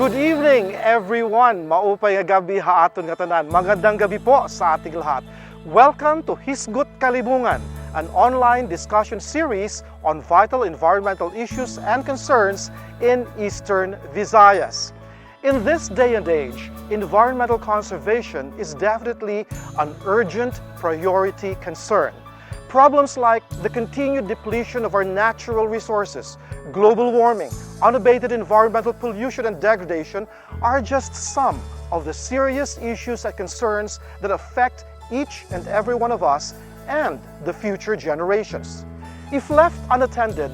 Good evening, everyone! Maupay nga gabi haaton nga tanan. Magandang gabi po sa ating lahat. Welcome to Hisgut Kalibungan, an online discussion series on vital environmental issues and concerns in Eastern Visayas. In this day and age, environmental conservation is definitely an urgent priority concern. Problems like the continued depletion of our natural resources, global warming, unabated environmental pollution and degradation are just some of the serious issues and concerns that affect each and every one of us and the future generations. If left unattended,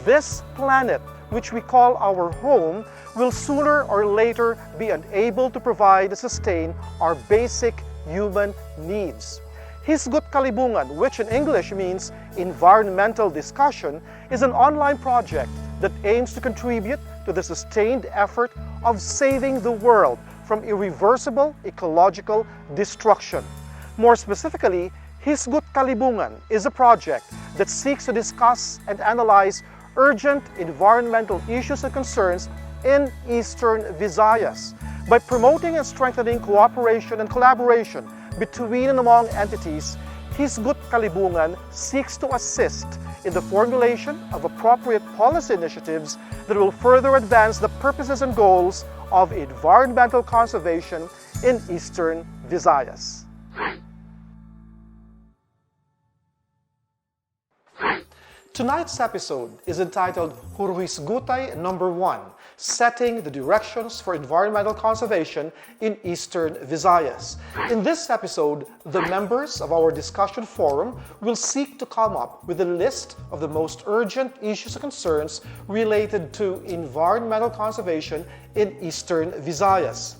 this planet, which we call our home, will sooner or later be unable to provide and sustain our basic human needs. Hisgut Kalibungan, which in English means environmental discussion, is an online project that aims to contribute to the sustained effort of saving the world from irreversible ecological destruction. More specifically, Hisgut Kalibungan is a project that seeks to discuss and analyze urgent environmental issues and concerns in Eastern Visayas by promoting and strengthening cooperation and collaboration between and among entities. Hisgut Kalibungan seeks to assist in the formulation of appropriate policy initiatives that will further advance the purposes and goals of environmental conservation in Eastern Visayas. Tonight's episode is entitled Huruhisgutay number 1, Setting the Directions for Environmental Conservation in Eastern Visayas. In this episode, the members of our discussion forum will seek to come up with a list of the most urgent issues and concerns related to environmental conservation in Eastern Visayas.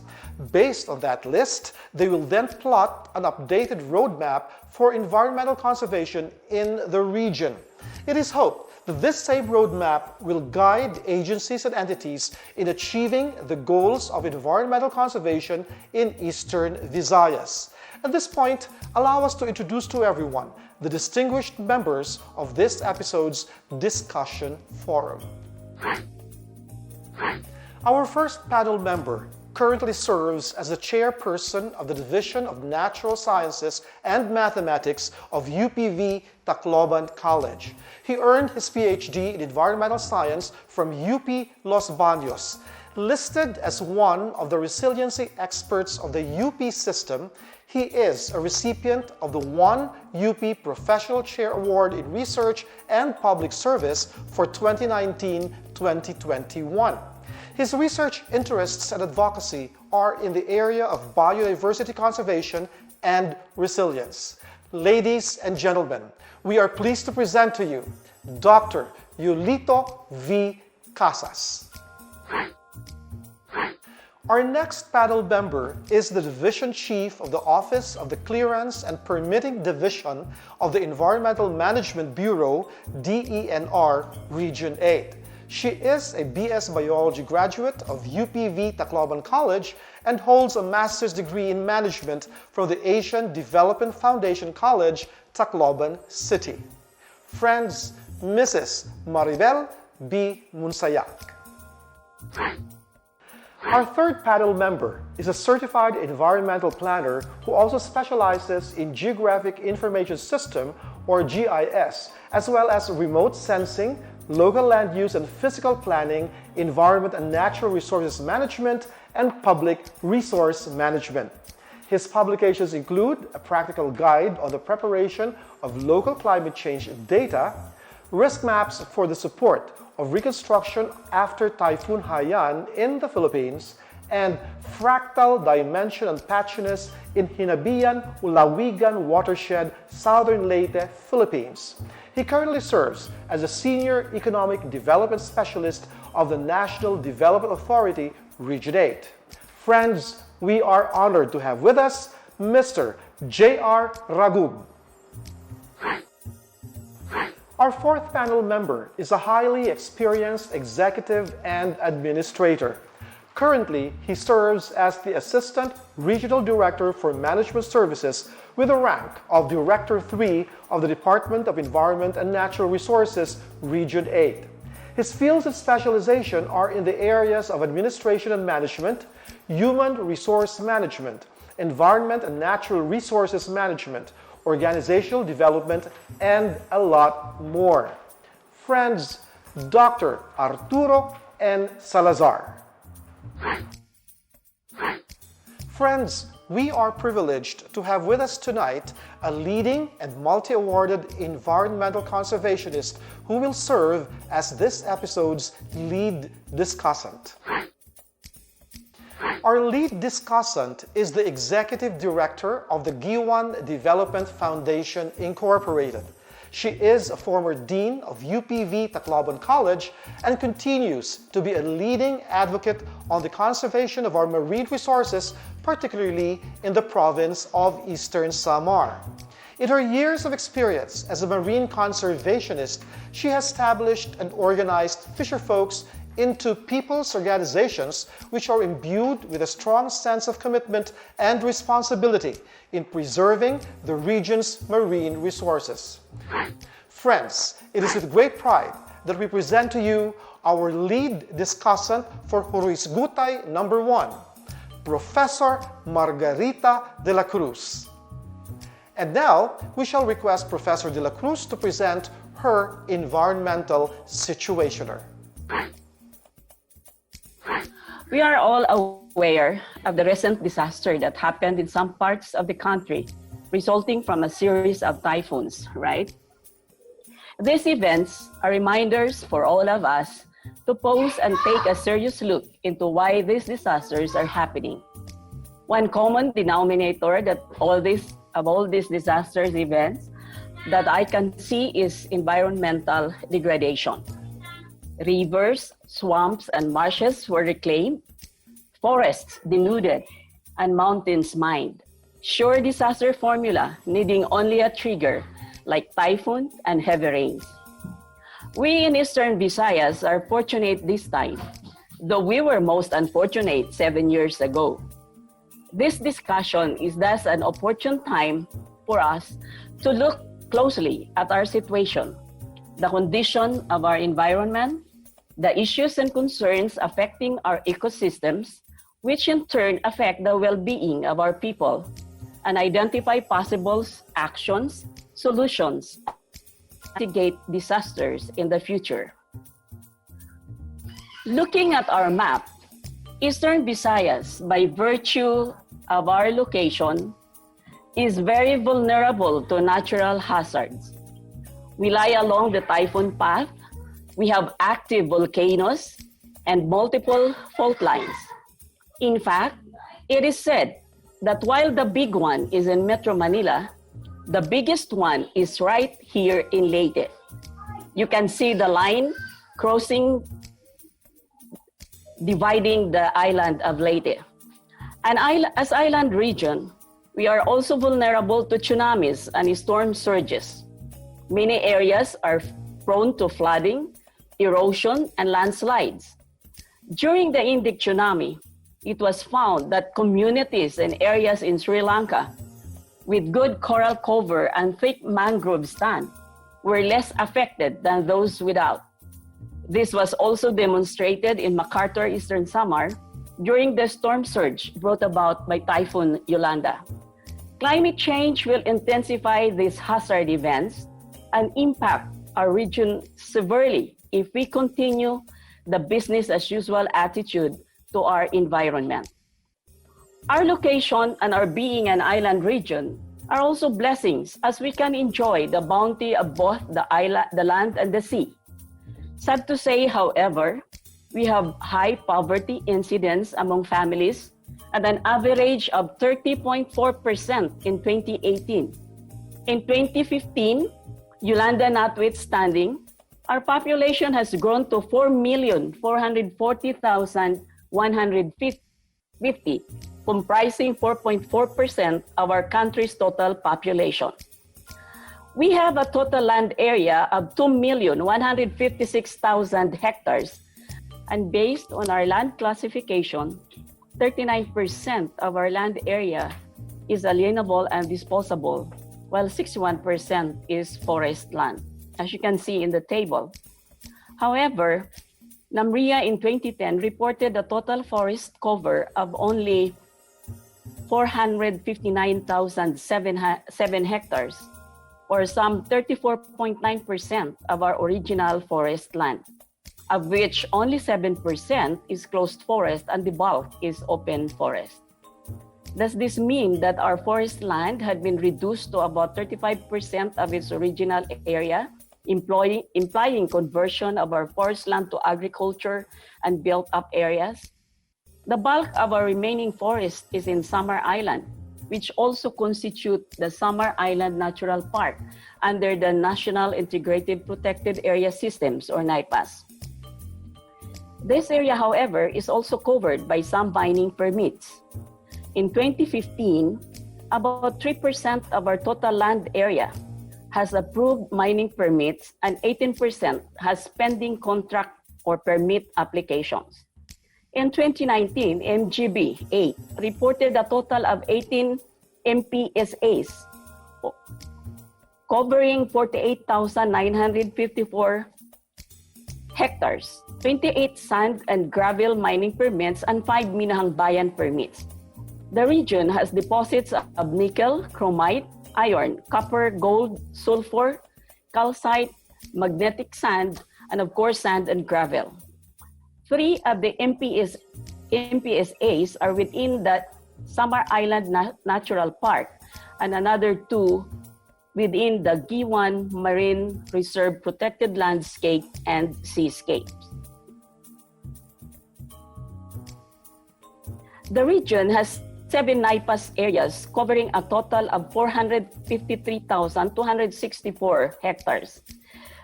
Based on that list, they will then plot an updated roadmap for environmental conservation in the region. It is hoped that this same roadmap will guide agencies and entities in achieving the goals of environmental conservation in Eastern Visayas. At this point, allow us to introduce to everyone the distinguished members of this episode's discussion forum. Our first panel member currently serves as the chairperson of the Division of Natural Sciences and Mathematics of UPV Tacloban College. He earned his PhD in Environmental Science from UP Los Baños. Listed as one of the resiliency experts of the UP system, he is a recipient of the 1 UP Professional Chair Award in Research and Public Service for 2019-2021. His research interests and advocacy are in the area of biodiversity conservation and resilience. Ladies and gentlemen, we are pleased to present to you Dr. Yulito V. Casas. Our next panel member is the Division Chief of the Office of the Clearance and Permitting Division of the Environmental Management Bureau, DENR, Region 8. She is a BS Biology graduate of UPV Tacloban College and holds a master's degree in management from the Asian Development Foundation College, Tacloban City. Friends, Mrs. Maribel B. Munsayak. Our third panel member is a certified environmental planner who also specializes in Geographic Information System, or GIS, as well as remote sensing, local land use and physical planning, environment and natural resources management, and public resource management. His publications include a practical guide on the preparation of local climate change data, risk maps for the support of reconstruction after Typhoon Haiyan in the Philippines, and fractal dimension and patchiness in Hinabian, Ulawigan watershed, Southern Leyte, Philippines. He currently serves as a Senior Economic Development Specialist of the National Development Authority, Region 8. Friends, we are honored to have with us Mr. J.R. Ragub. Our fourth panel member is a highly experienced executive and administrator. Currently, he serves as the Assistant Regional Director for Management Services with the rank of Director 3 of the Department of Environment and Natural Resources, Region 8. His fields of specialization are in the areas of administration and management, human resource management, environment and natural resources management, organizational development, and a lot more. Friends, Dr. Arturo N. Salazar. Friends, we are privileged to have with us tonight a leading and multi-awarded environmental conservationist who will serve as this episode's lead discussant. Our lead discussant is the Executive Director of the Giwan Development Foundation, Incorporated. She is a former Dean of UPV Tacloban College and continues to be a leading advocate on the conservation of our marine resources, particularly in the province of Eastern Samar. In her years of experience as a marine conservationist, she has established and organized fisherfolks into people's organizations which are imbued with a strong sense of commitment and responsibility in preserving the region's marine resources. Friends, it is with great pride that we present to you our lead discussant for Huruhisgutay number 1, Professor Margarita de la Cruz. And now, we shall request Professor de la Cruz to present her environmental situationer. We are all aware of the recent disaster that happened in some parts of the country, resulting from a series of typhoons, right? These events are reminders for all of us to pause and take a serious look into why these disasters are happening. One common denominator that all these disasters events that I can see is environmental degradation. Rivers, swamps, and marshes were reclaimed, forests denuded, and mountains mined. Sure disaster formula needing only a trigger like typhoon and heavy rains. We in Eastern Visayas are fortunate this time, though we were most unfortunate 7 years ago. This discussion is thus an opportune time for us to look closely at our situation, the condition of our environment, the issues and concerns affecting our ecosystems, which in turn affect the well-being of our people, and identify possible actions, solutions, to mitigate disasters in the future. Looking at our map, Eastern Visayas, by virtue of our location, is very vulnerable to natural hazards. We lie along the typhoon path. We have active volcanoes and multiple fault lines. In fact, it is said that while the big one is in Metro Manila, the biggest one is right here in Leyte. You can see the line crossing, dividing the island of Leyte. And as island region, we are also vulnerable to tsunamis and storm surges. Many areas are prone to flooding, erosion, and landslides. During the Indic tsunami, it was found that communities and areas in Sri Lanka with good coral cover and thick mangrove stand were less affected than those without. This was also demonstrated in MacArthur, Eastern Samar, during the storm surge brought about by Typhoon Yolanda. Climate change will intensify these hazard events and impact our region severely if we continue the business as usual attitude to our environment. Our location and our being an island region are also blessings as we can enjoy the bounty of both the land and the sea. Sad to say, however, we have high poverty incidence among families at an average of 30.4% in 2018. In 2015, Yolanda notwithstanding, our population has grown to 4,440,150, comprising 4.4% of our country's total population. We have a total land area of 2,156,000 hectares, and based on our land classification, 39% of our land area is alienable and disposable, while 61% is forest land, as you can see in the table. However, NAMRIA in 2010 reported a total forest cover of only 459,007 hectares, or some 34.9% of our original forest land, of which only 7% is closed forest and the bulk is open forest. Does this mean that our forest land had been reduced to about 35% of its original area, implying conversion of our forest land to agriculture and built-up areas? The bulk of our remaining forest is in Samar Island, which also constitute the Samar Island Natural Park under the National Integrated Protected Area Systems, or NIPAS. This area, however, is also covered by some mining permits. In 2015, about 3% of our total land area has approved mining permits and 18% has pending contract or permit applications. In 2019, MGB 8 reported a total of 18 MPSAs covering 48,954 hectares, 28 sand and gravel mining permits, and 5 Minahang Bayan permits. The region has deposits of nickel, chromite, iron, copper, gold, sulfur, calcite, magnetic sand, and of course, sand and gravel. 3 of the MPSAs are within the Samar Island Natural Park, and another 2 within the Giwan Marine Reserve Protected Landscape and Seascapes. The region has 7 NIPAS areas covering a total of 453,264 hectares.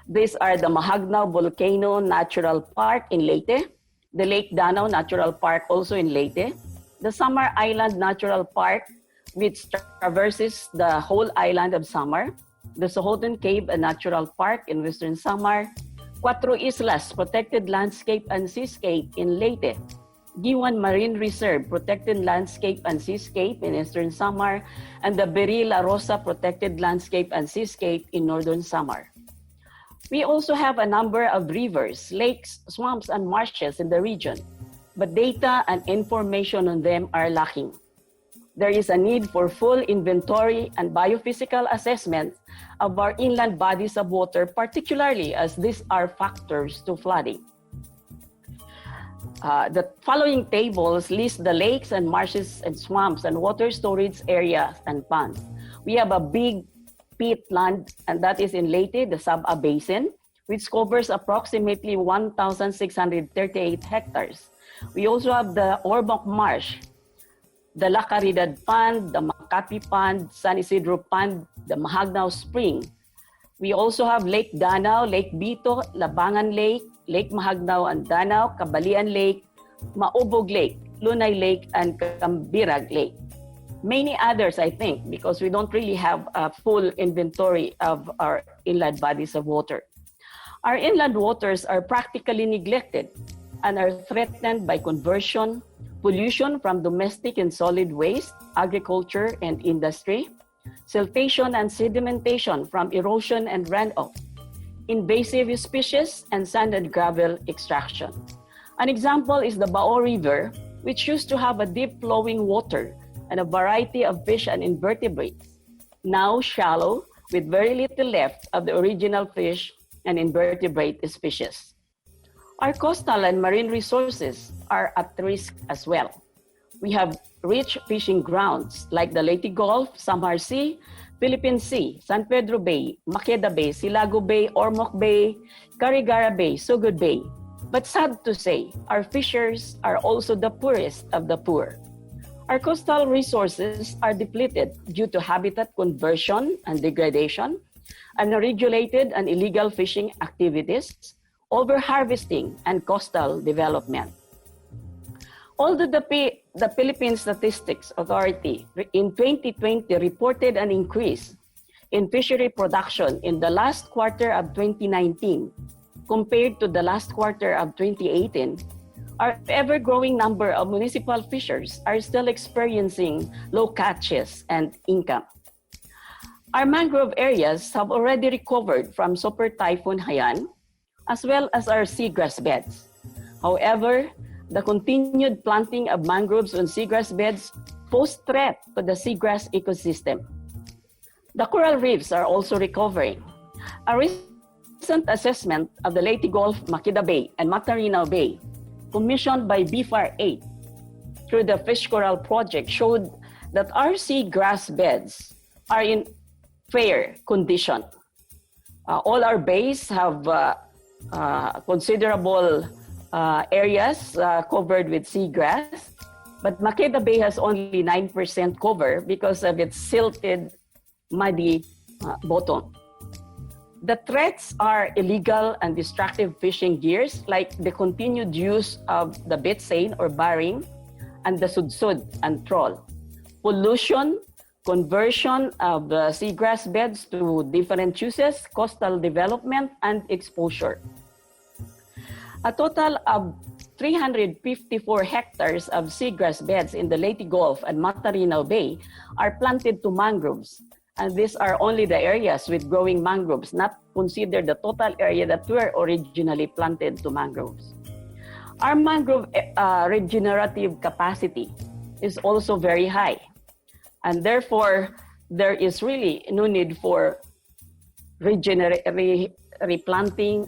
These are the Mahagnao Volcano Natural Park in Leyte, the Lake Danao Natural Park also in Leyte, the Samar Island Natural Park, which traverses the whole island of Samar, the Sohoton Cave Natural Park in Western Samar, Cuatro Islas Protected Landscape and Seascape in Leyte, Giwan Marine Reserve Protected Landscape and Seascape in Eastern Samar, and the Berila Rosa Protected Landscape and Seascape in Northern Samar. We also have a number of rivers, lakes, swamps, and marshes in the region, but data and information on them are lacking. There is a need for full inventory and biophysical assessment of our inland bodies of water, particularly as these are factors to flooding. The following tables list the lakes and marshes and swamps and water storage areas and ponds. We have a big peatland, and that is in Leyte, the Saba Basin, which covers approximately 1,638 hectares. We also have the Ormoc Marsh, the La Caridad Pond, the Makapi Pond, San Isidro Pond, the Mahagnao Spring. We also have Lake Danao, Lake Bito, Labangan Lake, Lake Mahagnao and Danao, Kabalian Lake, Maubog Lake, Lunay Lake, and Cambirag Lake. Many others, I think, because we don't really have a full inventory of our inland bodies of water. Our inland waters are practically neglected and are threatened by conversion, pollution from domestic and solid waste, agriculture and industry, siltation and sedimentation from erosion and runoff, invasive species, and sand and gravel extraction. An example is the Bao River, which used to have a deep flowing water and a variety of fish and invertebrates, now shallow with very little left of the original fish and invertebrate species. Our coastal and marine resources are at risk as well. We have rich fishing grounds like the Leyte Gulf, Samar Sea, Philippine Sea, San Pedro Bay, Maqueda Bay, Silago Bay, Ormoc Bay, Carigara Bay, Sugod Bay. But sad to say, our fishers are also the poorest of the poor. Our coastal resources are depleted due to habitat conversion and degradation, unregulated and illegal fishing activities, over-harvesting, and coastal development. Although the Philippine Statistics Authority in 2020 reported an increase in fishery production in the last quarter of 2019 compared to the last quarter of 2018, our ever-growing number of municipal fishers are still experiencing low catches and income. Our mangrove areas have already recovered from Super Typhoon Haiyan. as well as our seagrass beds. However, the continued planting of mangroves on seagrass beds pose threat to the seagrass ecosystem. The coral reefs are also recovering. A recent assessment of the Leyte Gulf, Makeda Bay, and Matarinaw Bay, commissioned by BFAR 8 through the Fish Coral Project, showed that our seagrass beds are in fair condition. All our bays have considerable areas covered with seagrass, but Makeda Bay has only 9% cover because of its silted, muddy bottom. The threats are illegal and destructive fishing gears, like the continued use of the bitsane or barring, and the sudsud and troll. Pollution, conversion of the seagrass beds to different uses, coastal development, and exposure. A total of 354 hectares of seagrass beds in the Leyte Gulf and Matarinaw Bay are planted to mangroves. And these are only the areas with growing mangroves, not consider the total area that were originally planted to mangroves. Our mangrove regenerative capacity is also very high. And therefore, there is really no need for replanting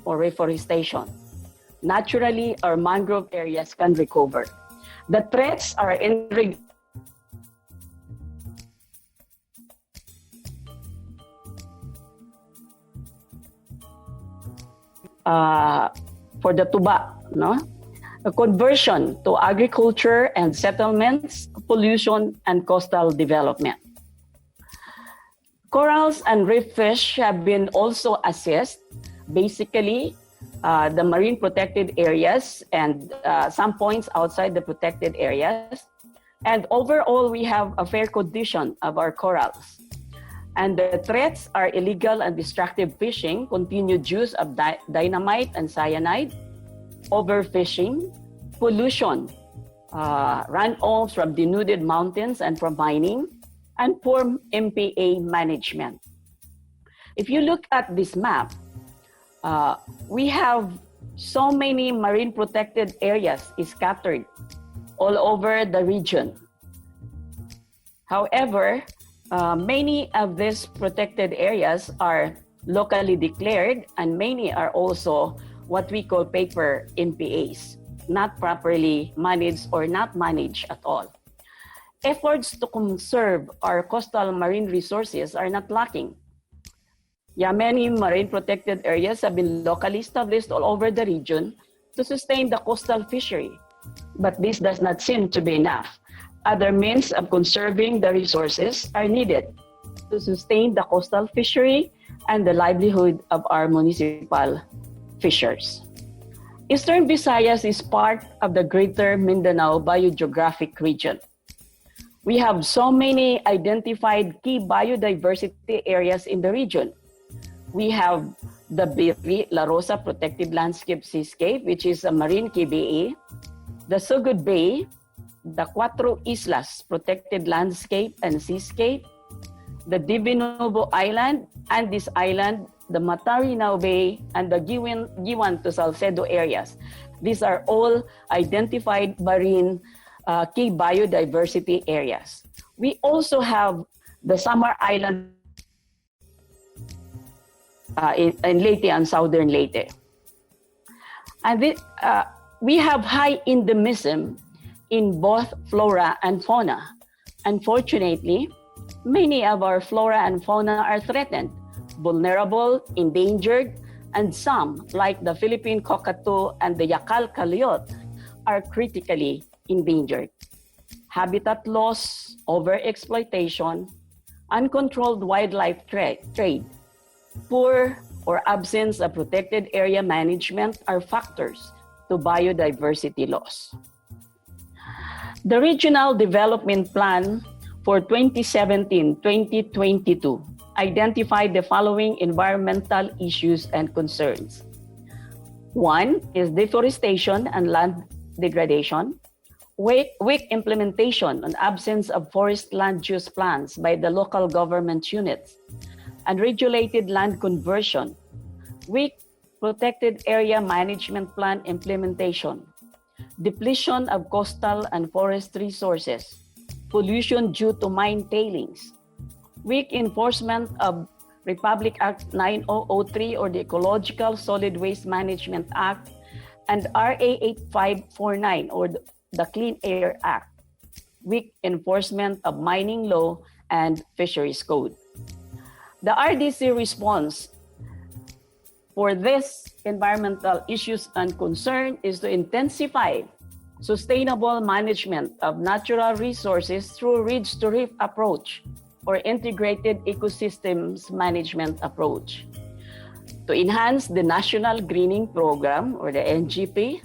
or reforestation. Naturally, our mangrove areas can recover. The threats are in for the tuba, no? A conversion to agriculture and settlements, pollution, and coastal development. Corals and reef fish have been also assessed. Basically, the marine protected areas and some points outside the protected areas. And overall, we have a fair condition of our corals. And the threats are illegal and destructive fishing, continued use of dynamite and cyanide, overfishing, pollution, runoffs from denuded mountains and from mining, and poor MPA management. If you look at this map, we have so many marine protected areas scattered all over the region. However, many of these protected areas are locally declared, and many are also what we call paper MPAs, not properly managed or not managed at all. Efforts to conserve our coastal marine resources are not lacking. Yeah, many marine protected areas have been locally established all over the region to sustain the coastal fishery, but this does not seem to be enough. Other means of conserving the resources are needed to sustain the coastal fishery and the livelihood of our municipal fishers. Eastern Visayas is part of the Greater Mindanao Biogeographic Region. We have so many identified key biodiversity areas in the region. We have the Birri La Rosa Protected Landscape Seascape, which is a marine KBA, the Sugod Bay, the Cuatro Islas Protected Landscape and Seascape, the Divinovo Island, and this island, the Matarinaw Bay, and the Giwan to Salcedo areas. These are all identified marine key biodiversity areas. We also have the Samar Island in Leyte and Southern Leyte. And we have high endemism in both flora and fauna. Unfortunately, many of our flora and fauna are threatened, vulnerable, endangered, and some, like the Philippine cockatoo and the Yakal Kaliot, are critically endangered. Habitat loss, overexploitation, uncontrolled wildlife trade, poor or absence of protected area management are factors to biodiversity loss. The Regional Development Plan for 2017-2022 identified the following environmental issues and concerns. One is deforestation and land degradation, weak implementation and absence of forest land use plans by the local government units, unregulated land conversion, weak Protected Area Management Plan implementation, depletion of coastal and forest resources, pollution due to mine tailings, weak enforcement of Republic Act 9003 or the Ecological Solid Waste Management Act, and RA 8549 or the Clean Air Act, weak enforcement of mining law and fisheries code. The RDC response for this environmental issues and concern is to intensify sustainable management of natural resources through ridge-to-reef approach or integrated ecosystems management approach. To enhance the National Greening Program or the NGP,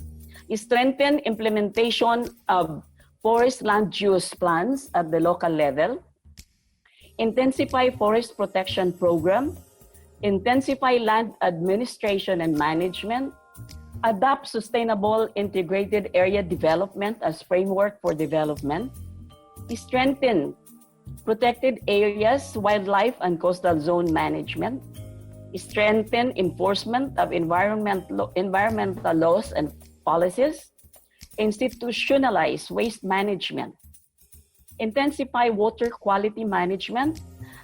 strengthen implementation of forest land use plans at the local level, intensify forest protection program, intensify land administration and management, adopt sustainable integrated area development as framework for development, strengthen protected areas, wildlife and coastal zone management, strengthen enforcement of environmental laws and policies, institutionalize waste management, intensify water quality management,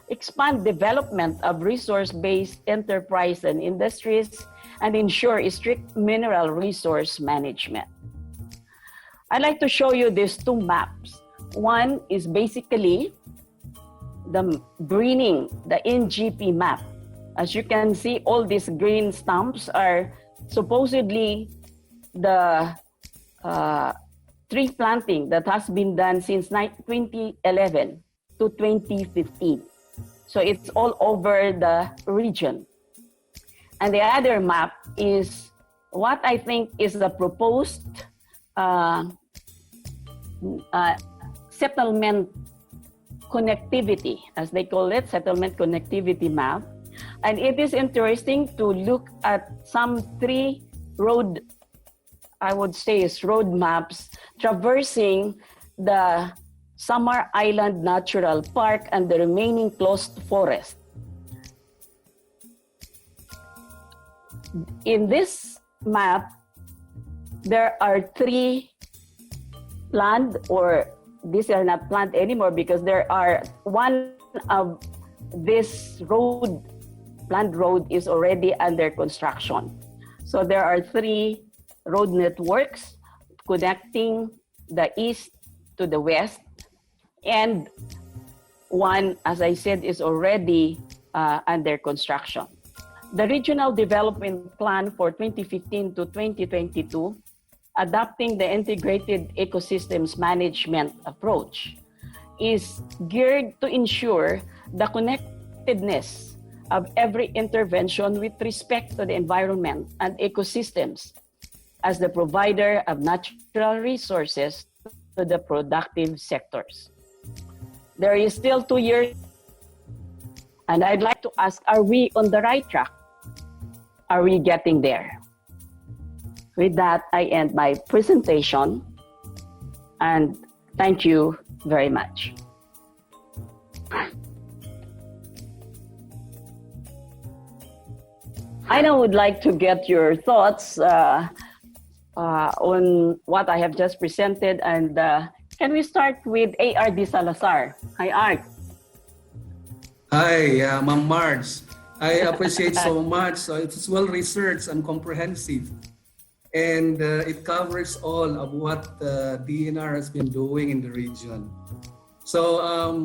expand development of resource-based enterprise and industries, and ensure strict mineral resource management. I'd like to show you these two maps. One is basically the greening, the NGP map. As you can see, all these green stumps are supposedly the tree planting that has been done since 2011 to 2015. So it's all over the region. And the other map is what I think is the proposed settlement connectivity, as they call it, settlement connectivity map. And it is interesting to look at some three road, I would say is road maps traversing the Samar Island Natural Park and the remaining closed forest. In this map, there are three planned, or these are not planned anymore because there are one of this road, planned road is already under construction. So there are three road networks connecting the east to the west, and one, as I said, is already under construction. The Regional Development Plan for 2015 to 2022, adopting the integrated ecosystems management approach, is geared to ensure the connectedness of every intervention with respect to the environment and ecosystems as the provider of natural resources to the productive sectors. There is still 2 years, and I'd like to ask, are we on the right track? Are we getting there? With that, I end my presentation, and thank you very much. I now would like to get your thoughts on what I have just presented, and can we start with A.R.D. Salazar? Hi, Art. Hi, Ma'am Marge. I appreciate so much. So it's well researched and comprehensive, and it covers all of what DNR has been doing in the region. So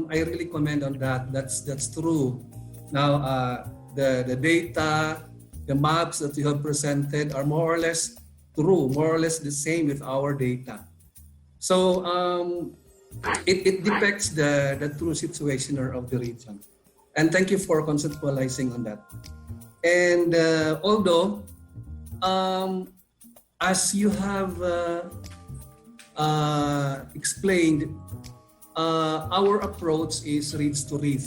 I really comment on that. That's true. Now the data, the maps that you have presented are more or less true, more or less the same with our data. So it depicts the true situation of the region. And thank you for conceptualizing on that. And although, as you have explained, our approach is ridge to reef,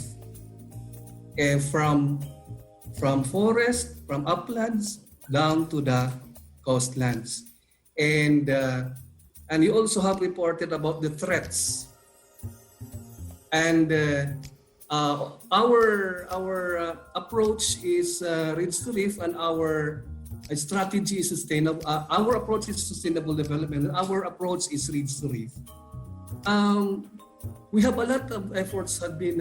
from forest, from uplands down to the coastlands. And you also have reported about the threats. And our approach is ridge to reef, and our a strategy is sustainable. Our approach is sustainable development. Our approach is reach to reef. We have a lot of efforts have been,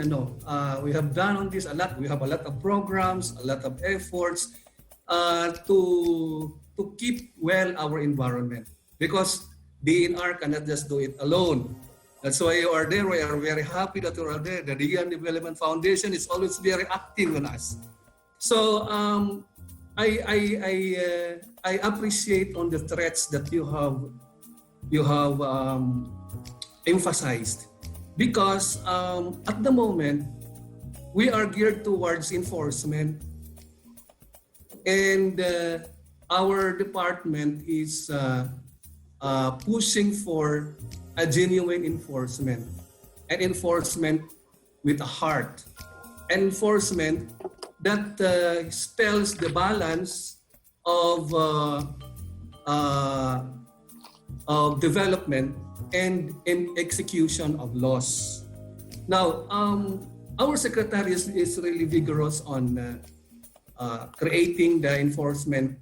we have done on this a lot. We have a lot of programs, a lot of efforts to keep well our environment, because DNR cannot just do it alone. That's why you are there. We are very happy that you are there. The Region Development Foundation is always very active on us. So I appreciate on the threats that you have emphasized, because at the moment we are geared towards enforcement, and our department is pushing for a genuine enforcement, an enforcement with a heart, enforcement that spells the balance of development and execution of laws. Now, our secretary is really vigorous on creating the enforcement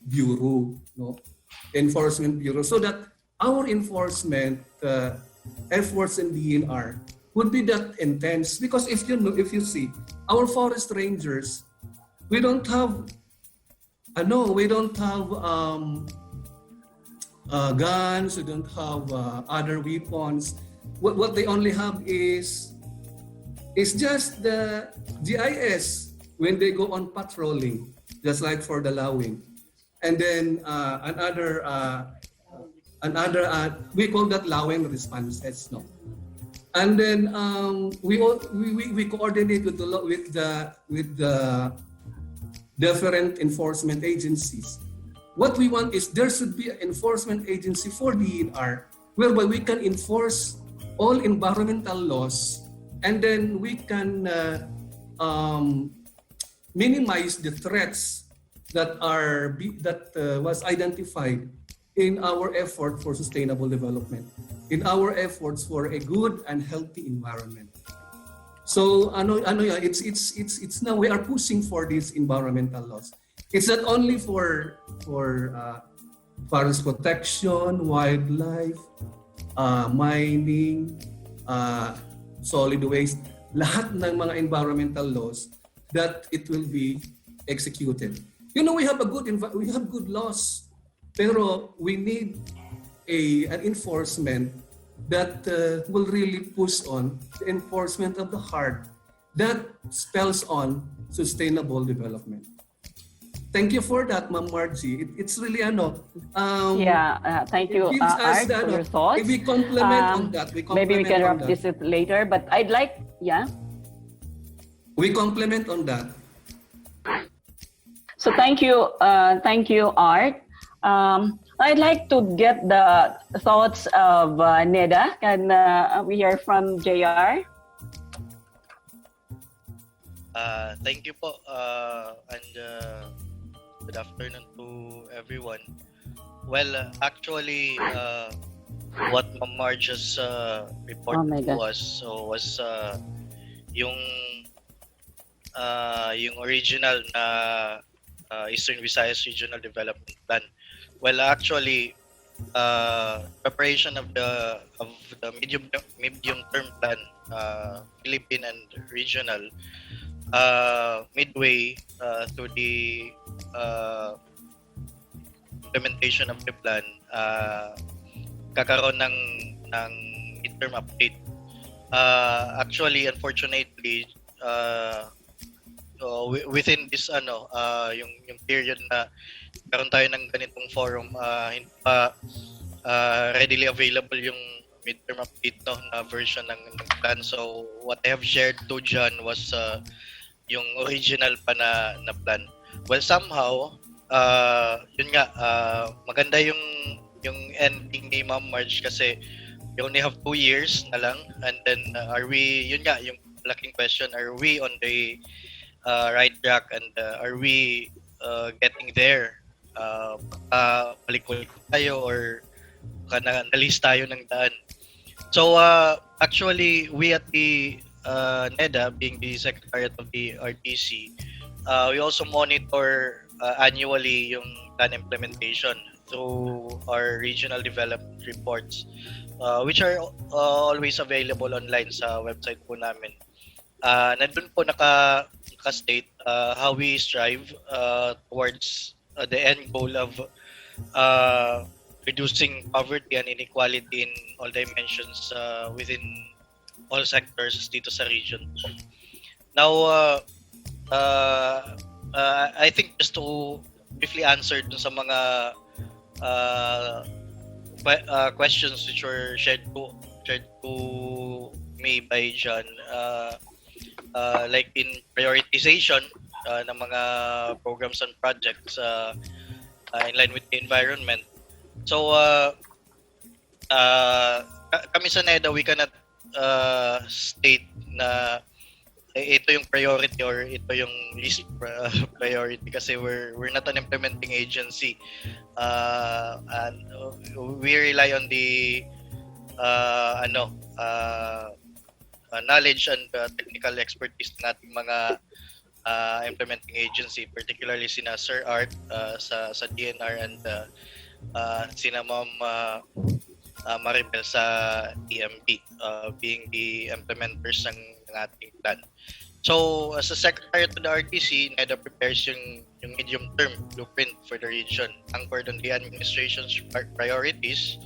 bureau, so that our enforcement efforts in DNR would be that intense. Because if you see our forest rangers, we don't have guns, we don't have other weapons. What they only have is just the GIS when they go on patrolling, just like for the lawing. And then another we call that lawing responses, no. And then we coordinate with the different enforcement agencies. What we want is there should be an enforcement agency for DNR whereby we can enforce all environmental laws, and then we can minimize the threats that was identified in our effort for sustainable development, in our efforts for a good and healthy environment. So it's now we are pushing for these environmental laws. It's not only for forest protection, wildlife, mining, solid waste, lahat ng mga environmental laws that it will be executed. We have good laws, pero we need an enforcement that will really push on the enforcement of the heart that spells on sustainable development. Thank you for that, Ma'am Margie. It's really thank you, Art, for your thoughts. If we complement on that, maybe we can wrap this later, but I'd like, we complement on that. So thank you, Art. I'd like to get the thoughts of Neda. Can we hear from JR? Thank you po, and good afternoon to everyone. Well, actually, what Ma'am Mar just reported to us was yung original na Eastern Visayas Regional Development Plan. Well, actually, preparation of the medium term plan, Philippine and regional, midway to the implementation of the plan, kakaroon ng midterm update. Actually, unfortunately, within this yung period na karon tayo ng ganitong forum, hindi pa readily available yung midterm update na version ng plan. So what I have shared to John was yung original pa na plan. Well, somehow yun nga, maganda yung ending ni Ma'am Marge, kasi we only have 2 years na lang, and then are we, yun nga yung malaking question, are we on the right track, and are we getting there? Balik-balik tayo, or na-list tayo ng daan. So actually, we at the NEDA, being the Secretariat of the RTC, we also monitor annually yung plan implementation through our regional development reports, which are always available online sa website po namin. Nandun po naka-state how we strive towards the end goal of reducing poverty and inequality in all dimensions within all sectors dito sa region. Now, I think just to briefly answer dun sa mga questions which were shared to me by John, like in prioritization ng mga programs and projects in line with the environment. So, kami sa NEDA, we cannot state na ito yung priority or ito yung least priority kasi we're not an implementing agency, and we rely on the knowledge and technical expertise ng ating mga implementing agency, particularly sina Sir Art sa DNR and sina Ma'am Maribel sa EMB, being the implementers ng ating plan. So, as a secretary to the RTC, NEDA prepares yung medium-term blueprint for the region, anchored on the administration's priorities,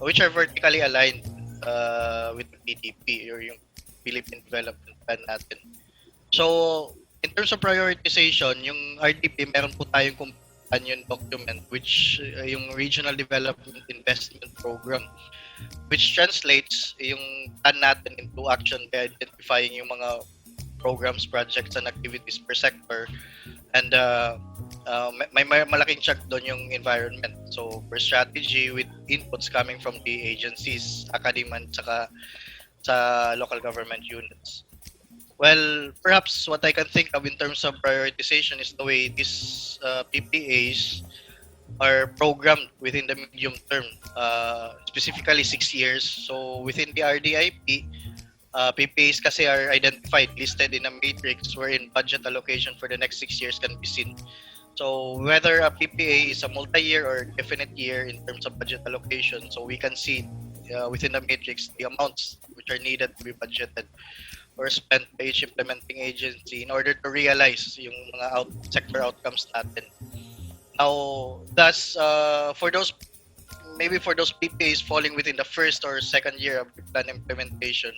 which are vertically aligned with the PDP or yung Philippine Development Plan natin. So, in terms of prioritization, yung RDP, meron po tayong companion document, which yung Regional Development Investment Program, which translates yung plan natin into action by identifying yung mga programs, projects, and activities per sector. And may malaking chunk doon yung environment. So, per strategy with inputs coming from the agencies, academia, saka sa local government units. Well, perhaps what I can think of in terms of prioritization is the way these PPAs are programmed within the medium term, specifically 6 years. So within the RDIP, PPAs kasi are identified, listed in a matrix wherein budget allocation for the next 6 years can be seen. So whether a PPA is a multi-year or definite year in terms of budget allocation, so we can see within the matrix the amounts which are needed to be budgeted or spent by each implementing agency in order to realize yung mga sector outcomes natin. Now, thus, for those PPAs falling within the first or second year of the plan implementation,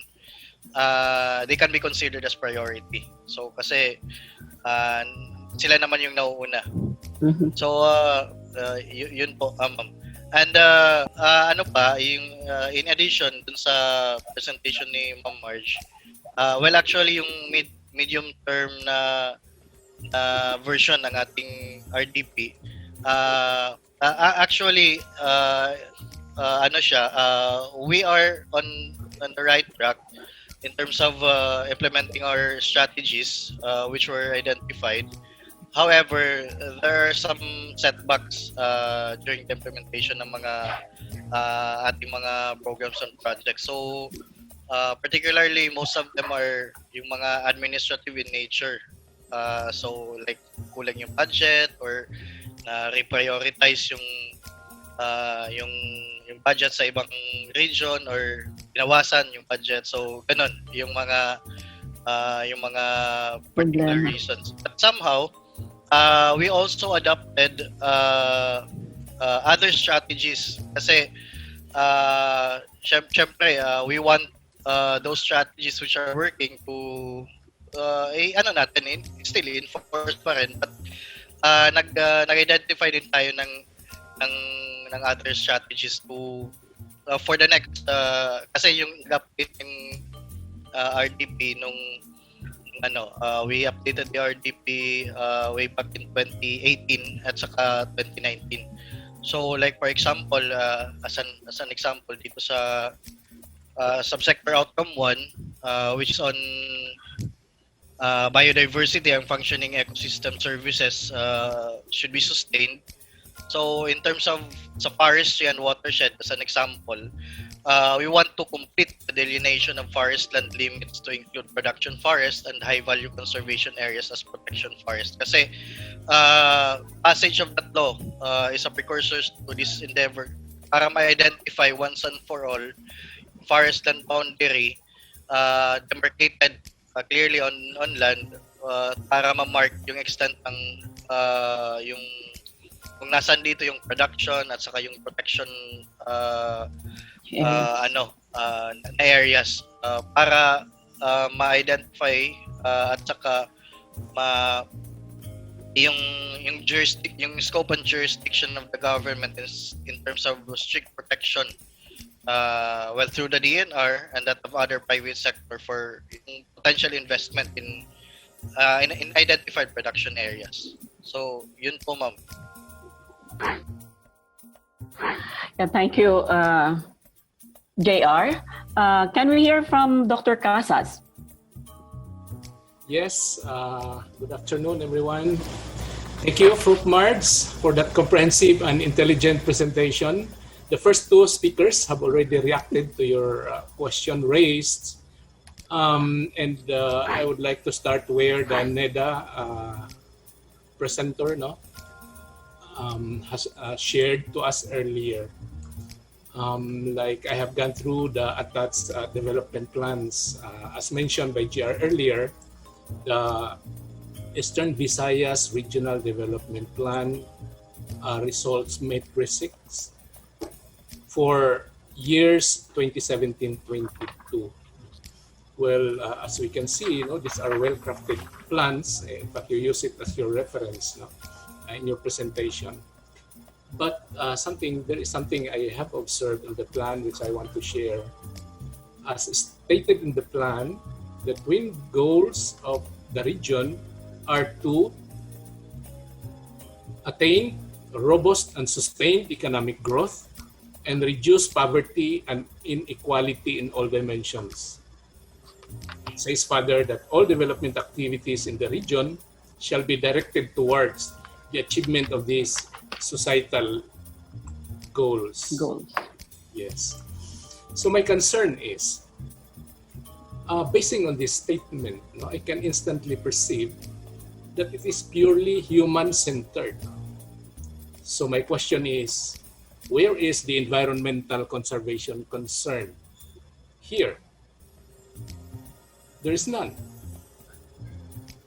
they can be considered as priority. So, kasi sila naman yung nauuna. So, yun po, ma'am. And ano pa, yung in addition dun sa presentation ni Ma'am Marge, well, actually, yung medium term na version ng ating RDP, actually, ano siya, we are on the right track in terms of implementing our strategies, which were identified. However, there are some setbacks during the implementation ng mga ating mga programs and projects. So, particularly, most of them are yung mga administrative in nature. So, like, kulang yung budget or reprioritize yung budget sa ibang region or binawasan yung budget. So, ganun, yung mga particular reasons. But somehow, we also adopted other strategies kasi syempre, we want those strategies which are working to still enforce pa rin, but nag-identify din tayo ng other strategies to for the next kasi yung update ng RDP nung we updated the RDP way back in 2018 at saka 2019. So like for example, as an example dito sa subsector outcome 1, which is on biodiversity and functioning ecosystem services should be sustained. So in terms of sa forestry and watershed, as an example, we want to complete the delineation of forest land limits to include production forest and high-value conservation areas as protection forest. Kasi passage of that law is a precursor to this endeavor para ma-identify once and for all forest land boundary demarcated clearly on land para ma-mark yung extent ng yung kung nasaan dito yung production at saka yung protection na areas para ma-identify at saka yung scope and jurisdiction of the government is in terms of strict protection through the DNR and that of other private sector for potential investment in identified production areas. So yun po, ma'am. Yeah, thank you, JR. Can we hear from Dr. Casas? Yes, good afternoon, everyone. Thank you, Fruit Mards, for that comprehensive and intelligent presentation. The first two speakers have already reacted to your question raised. I would like to start where the NEDA presenter has shared to us earlier. Like I have gone through the attached development plans. As mentioned by GR earlier, the Eastern Visayas Regional Development Plan results matrix for years 2017-22. Well, as we can see, these are well-crafted plans. In fact, you use it as your reference in your presentation. But there is something I have observed in the plan which I want to share. As stated in the plan, the twin goals of the region are to attain robust and sustained economic growth and reduce poverty and inequality in all dimensions. It says further that all development activities in the region shall be directed towards the achievement of these societal goals. Yes. So my concern is, basing on this statement, I can instantly perceive that it is purely human-centered. So my question is, where is the environmental conservation concern here? There is none.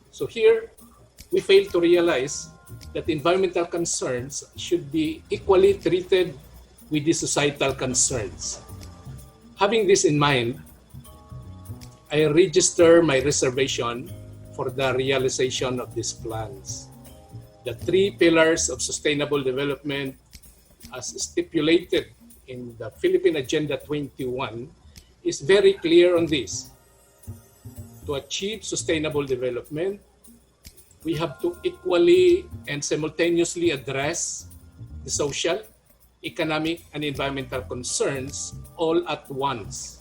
So here, we fail to realize that environmental concerns should be equally treated with the societal concerns. Having this in mind, I register my reservation for the realization of these plans. The 3 pillars of sustainable development as stipulated in the Philippine Agenda 21 is very clear on this. To achieve sustainable development, we have to equally and simultaneously address the social, economic, and environmental concerns all at once,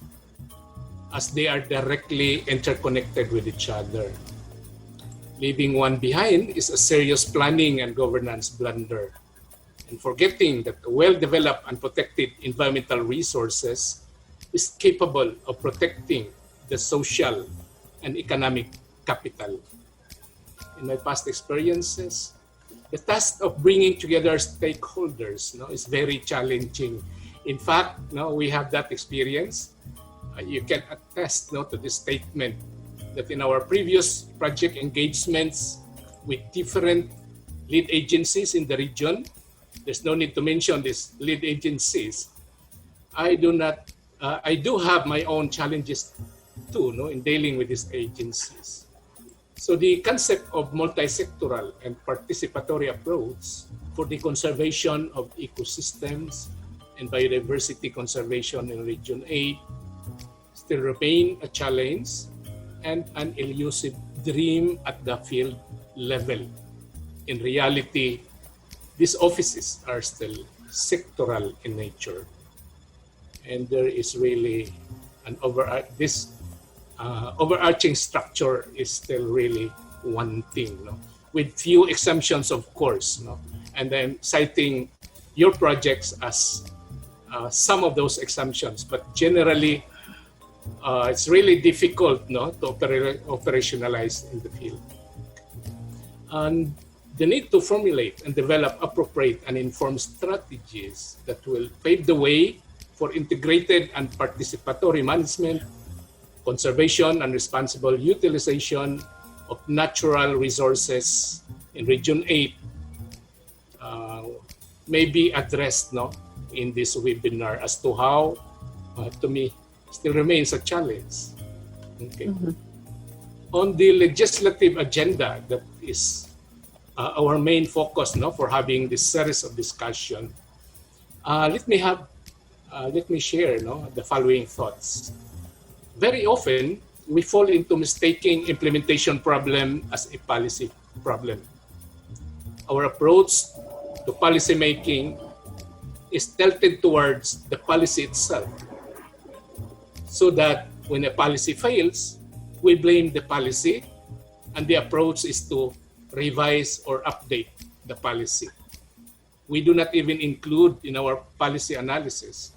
as they are directly interconnected with each other. Leaving one behind is a serious planning and governance blunder. And forgetting that well-developed and protected environmental resources is capable of protecting the social and economic capital. In my past experiences, the task of bringing together stakeholders is very challenging. In fact, we have that experience. You can attest to this statement that in our previous project engagements with different lead agencies in the region, there's no need to mention these lead agencies. I do have my own challenges too, in dealing with these agencies. So the concept of multi-sectoral and participatory approach for the conservation of ecosystems and biodiversity conservation in Region 8 still remain a challenge and an elusive dream at the field level. In reality, these offices are still sectoral in nature. And there is really an overarching structure is still really one thing, with few exemptions, of course. and then citing your projects as some of those exemptions. But generally, it's really difficult, no, to operationalize in the field. And the need to formulate and develop appropriate and informed strategies that will pave the way for integrated and participatory management, conservation, and responsible utilization of natural resources in Region 8 may be addressed, no, in this webinar as to how, to me, still remains a challenge. Okay. On the legislative agenda, that is our main focus, no, for having this series of discussion. Let me share, no, the following thoughts. Very often, we fall into mistaking implementation problem as a policy problem. Our approach to policy making is tilted towards the policy itself, so that when a policy fails, we blame the policy, and the approach is to revise or update the policy. We do not even include in our policy analysis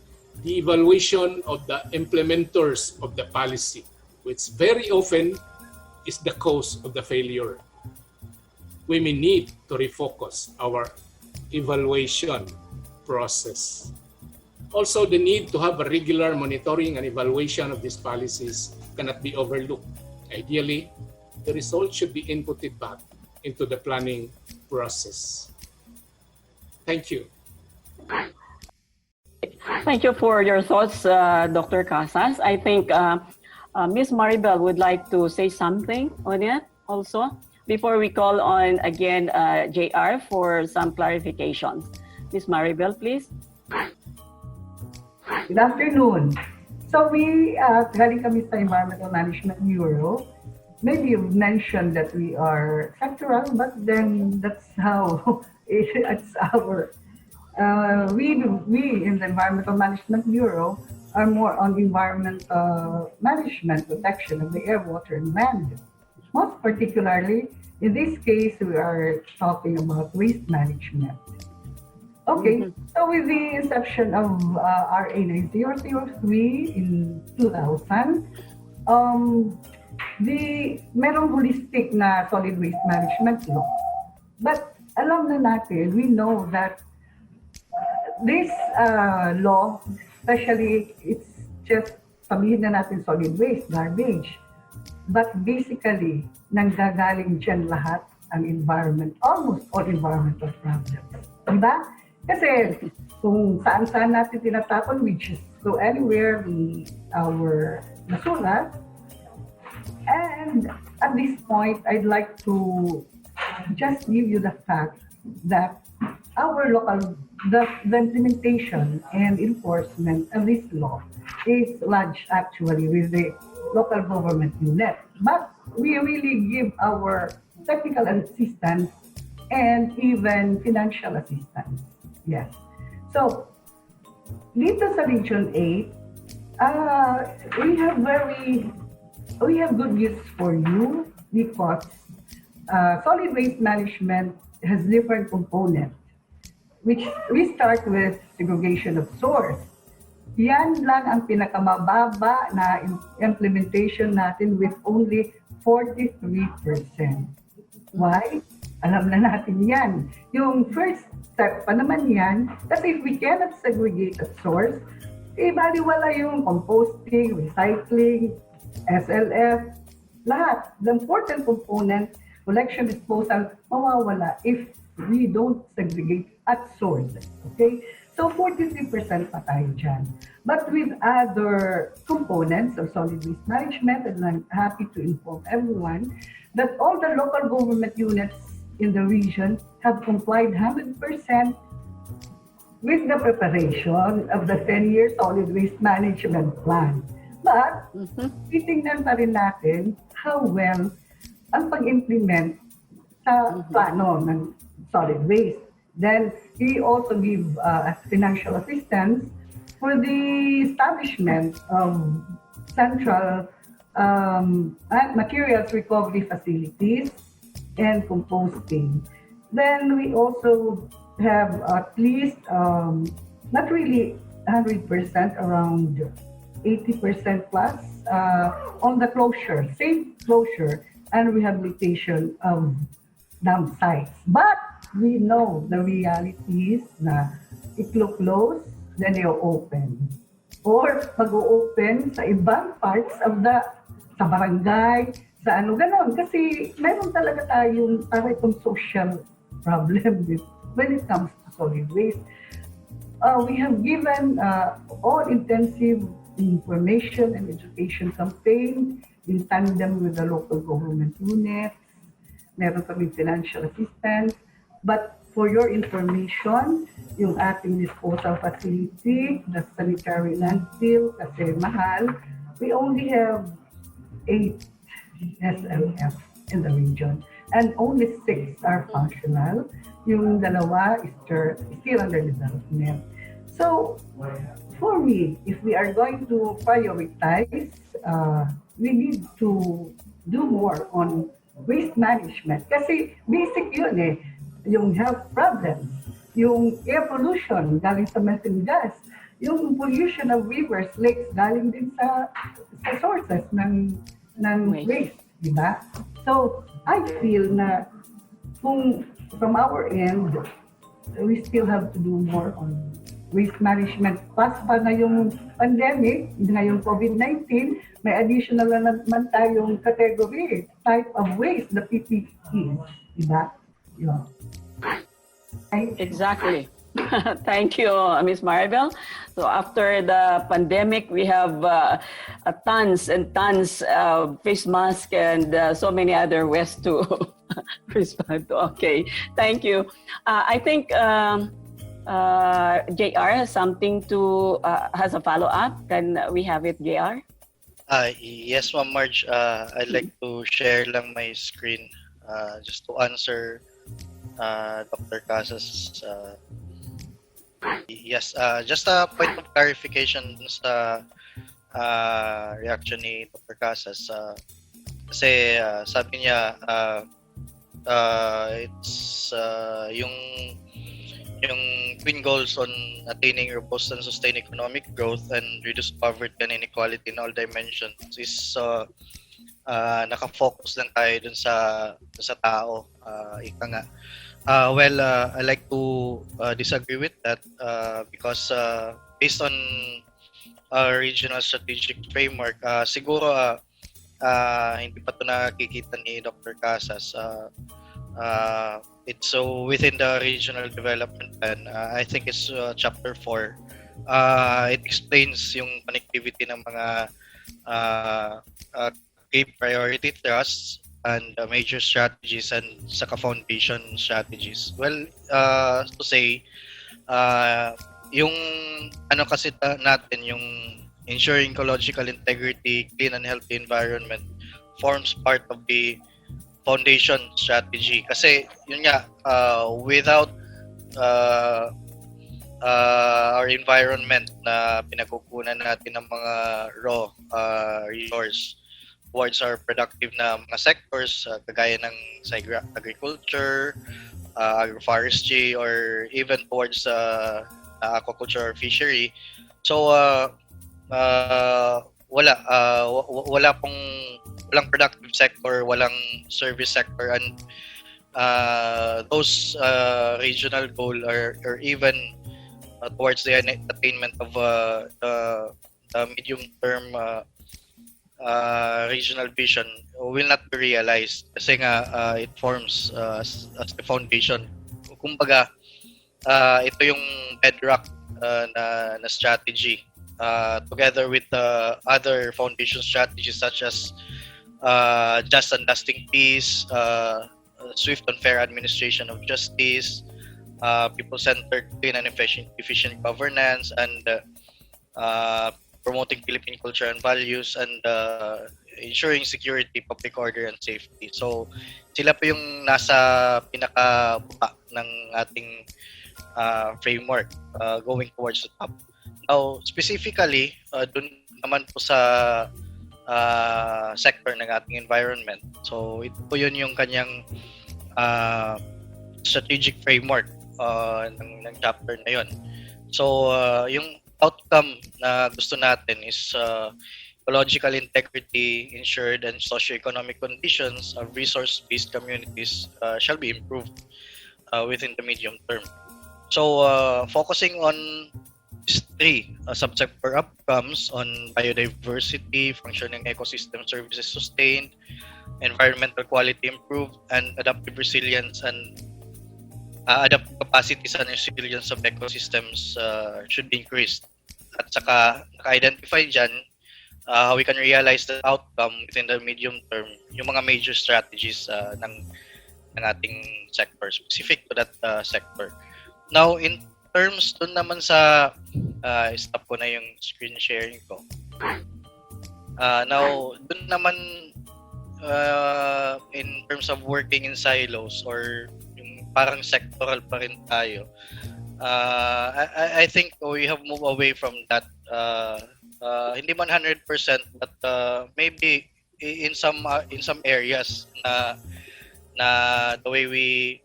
the evaluation of the implementers of the policy, which very often is the cause of the failure. We may need to refocus our evaluation process. Also, the need to have a regular monitoring and evaluation of these policies cannot be overlooked. Ideally, the results should be inputted back into the planning process. Thank you. Thank you for your thoughts, Dr. Casas. I think Ms. Maribel would like to say something on it also before we call on again JR for some clarifications. Ms. Maribel, please. Good afternoon. So galing kami sa Environmental Management Bureau. Maybe you've mentioned that we are sectoral, but then that's how it's our. We in the Environmental Management Bureau are more on environmental management, protection of the air, water, and land. Most particularly, in this case, we are talking about waste management. Okay, so with the inception of RA 9003 in 2000, merong holistic na solid waste management law. But alam na natin, we know that this law, especially, it's just sabihin na natin solid waste, garbage. But basically, nanggagaling dyan lahat ang environment, almost all environmental problems. Diba? Kasi kung saan-saan natin tinatapon, which is go anywhere, our nasulat. And at this point, I'd like to just give you the fact that our local, the implementation and enforcement of this law is lodged actually with the local government unit. But we really give our technical assistance and even financial assistance. Yes. So, dito sa Region 8, we have good news for you because solid waste management has different components, which we start with segregation of source. Yan lang ang pinakamababa na implementation natin with only 43%. Why? Alam na natin yan. Yung first step pa naman yan, kasi if we cannot segregate at source, baliwala yung composting, recycling, SLF, lahat. The important component, collection, disposal, mawawala if we don't segregate at source. Okay? So 43% pa tayo dyan. But with other components of solid waste management, and I'm happy to inform everyone that all the local government units in the region have complied 100% with the preparation of the 10-year solid waste management plan. But titingnan pa rin natin how well ang pag-implement sa plano ng solid waste. Then we also give financial assistance for the establishment of central materials recovery facilities and composting. Then we also have at least, not really 100%, around 80% plus on the closure, safe closure and rehabilitation of dam sites. But we know the reality is na it will close, then they'll open. Or mag-open sa ibang parts of sa barangay, sa ano, ganon. Kasi meron talaga tayong itong social problem when it comes to solid waste. We have given all-intensive information and education campaign in tandem with the local government units. Meron kami financial assistance. But for your information, yung ating disposal facility, the sanitary landfill, kasi mahal, we only have 8 SLF in the region. And only 6 are functional. Yung dalawa is still under development. So, for me, if we are going to prioritize, we need to do more on waste management. Kasi basic yun eh. Yung health problems, yung air pollution galing sa methane gas, yung pollution of rivers, lakes galing din sa sources ng waste, di ba? So, I feel na kung from our end, we still have to do more on waste management. Pas pa na yung pandemic, ngayong COVID-19, may additional na naman tayong category, type of waste, the PPE, di ba? Yeah. Exactly. Thank you, Ms. Maribel. So after the pandemic, we have tons and tons of face masks and so many other ways to respond to. Okay, thank you. I think JR has something to, has a follow-up. Can we have it, JR? Yes, Ma'am Marge. I'd like to share lang my screen just to answer Dr. Casas. Yes, just a point of clarification sa reaction ni Dr. Casas. Kasi sabi niya it's yung twin goals on attaining robust and sustained economic growth and reduce poverty and inequality in all dimensions is naka-focus lang tayo dun sa tao, ika nga. I like to disagree with that because based on our regional strategic framework, siguro hindi pa ito nakikita ni Dr. Casas. It's so within the regional development plan. I think it's chapter 4. It explains yung connectivity ng mga key priority trusts and major strategies and saka foundation strategies. Well, to say, yung ano kasi natin, yung ensuring ecological integrity, clean and healthy environment forms part of the foundation strategy. Kasi yun nga, without our environment na pinagkukunan natin ng mga raw resource towards our productive na mga sectors, kagaya ng sa agriculture, agroforestry, or even towards aquaculture or fishery. So, walang productive sector, walang service sector, and those regional goal or even towards the attainment of the medium-term regional vision will not be realized kasi nga it forms as the foundation. Kumbaga, ito yung bedrock na strategy together with other foundation strategies such as just and lasting peace, swift and fair administration of justice, people-centered, clean and efficient governance, and promoting Philippine culture and values, and ensuring security, public order, and safety. So, sila po yung nasa pinaka-buka ng ating framework going towards the top. Now, specifically, dun naman po sa sector ng ating environment. So, ito po yun yung kanyang strategic framework. ng chapter na yon. So yung outcome na gusto natin is ecological integrity ensured and socio-economic conditions of resource-based communities shall be improved within the medium term. So focusing on these three subsector outcomes on biodiversity, functioning ecosystem services sustained, environmental quality improved, and adaptive resilience and adaptive capacities and resilience of ecosystems should be increased. At saka naka-identify dyan how we can realize the outcome within the medium term, yung mga major strategies ng ating sector, specific to that sector. Now, in terms dun naman sa, stop ko na yung screen sharing ko. Now, dun naman in terms of working in silos or yung parang sectoral pa rin tayo, I think we have moved away from that. Hindi man 100%, but maybe in some areas na the way we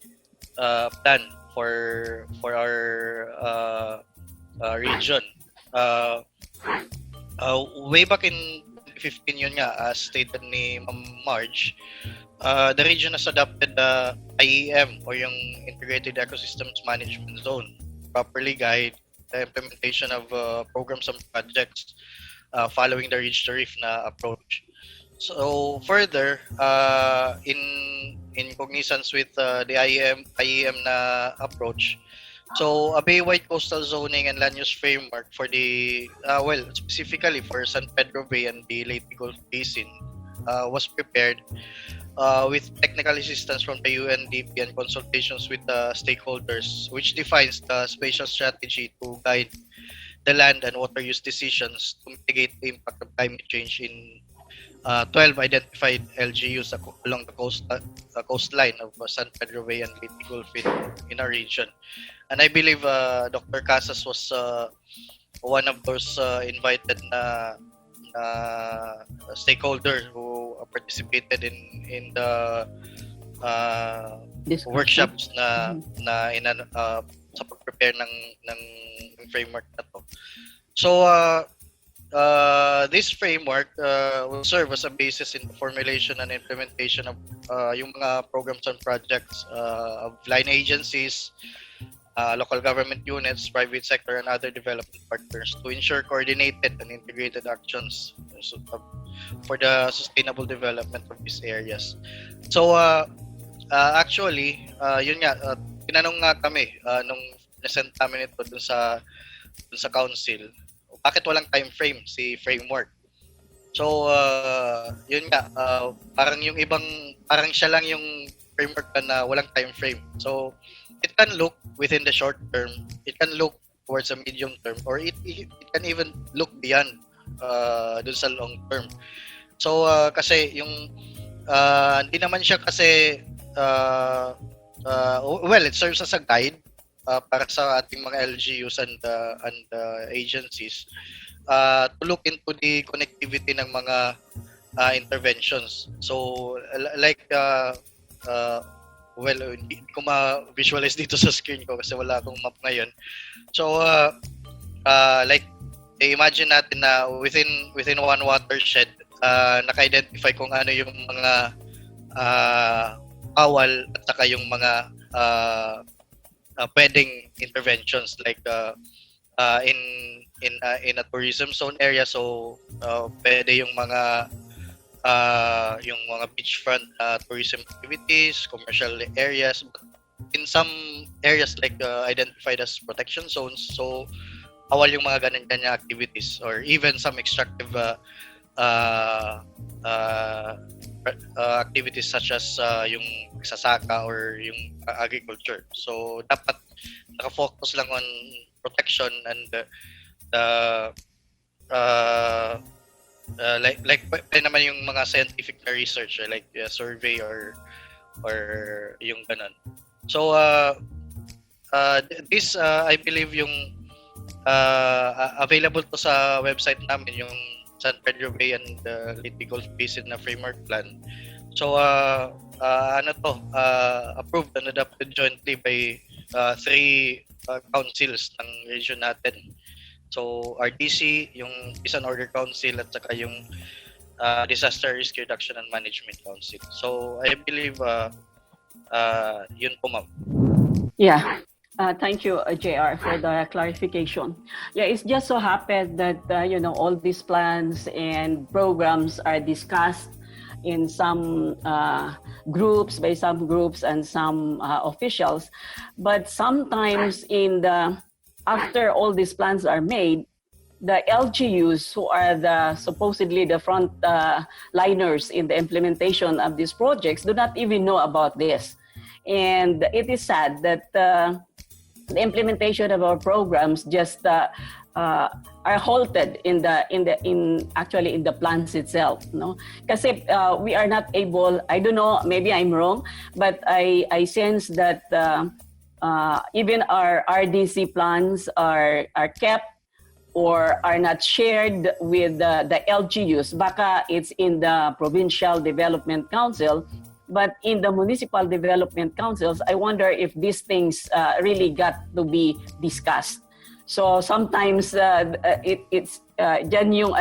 plan for our region. Way back in 2015 yun nga, as stated ni Ma'am Marge, the region has adopted the IEM or yung Integrated Ecosystems Management Zone, properly guide the implementation of programs and projects following the Reach the Reef na approach. So further, in cognizance with the IEM na approach, so a bay-wide coastal zoning and land use framework for the specifically for San Pedro Bay and the Leyte Gulf Basin was prepared with technical assistance from the UNDP and consultations with the stakeholders, which defines the spatial strategy to guide the land and water use decisions to mitigate the impact of climate change in 12 identified LGUs along the coastline of San Pedro Bay and Leyte Gulf in our region. And I believe Dr. Casas was one of those invited na stakeholder who participated in the workshops na sa pag-prepare ng framework na to. So this framework will serve as a basis in the formulation and implementation of yung mga programs and projects of line agencies, local government units, private sector, and other development partners to ensure coordinated and integrated actions for the sustainable development of these areas. So actually, yun nga, tinanong nga kami nung present namin ito dun sa council, bakit walang time frame si framework? So yun nga, parang yung ibang, parang siya lang yung framework na walang time frame. So it can look within the short term, it can look towards a medium term, or it can even look beyond dun sa long term. So kasi yung hindi naman siya kasi it serves as a guide para sa ating mga LGUs and agencies to look into the connectivity ng mga interventions. So like hindi ko ma-visualize dito sa screen ko kasi wala akong map ngayon. So like imagine natin na within one watershed, naka-identify kung ano yung mga bawal at saka yung mga pwedeng interventions, like in a tourism zone area. So pwede yung mga beachfront tourism activities, commercial areas. But in some areas like identified as protection zones, so awal yung mga ganyan activities, or even some extractive activities such as yung sasaka or yung agriculture. So dapat naka-focus lang on protection and like naman yung mga scientific na research, like survey or yung ganun. So this I believe yung available to sa website namin, yung San Pedro Bay and Leyte Gulf Basin na framework plan. So approved and adopted jointly by three councils ng region natin. So RDC, yung Peace and Order Council, at saka yung Disaster Risk Reduction and Management Council. So I believe yun po, ma'am. Yeah. Thank you, JR, for the clarification. Yeah, it's just so happened that, all these plans and programs are discussed in some groups, by some groups and some officials. But sometimes after all these plans are made, the LGUs, who are supposedly the front liners in the implementation of these projects, do not even know about this. And it is sad that the implementation of our programs just are halted actually in the plans itself, no? Kasi we are not able. I don't know. Maybe I'm wrong, but I sense that even our RDC plans are kept or are not shared with the LGUs. Baka it's in the Provincial Development Council. But in the municipal development councils, I wonder if these things really got to be discussed. So sometimes it's dyan yung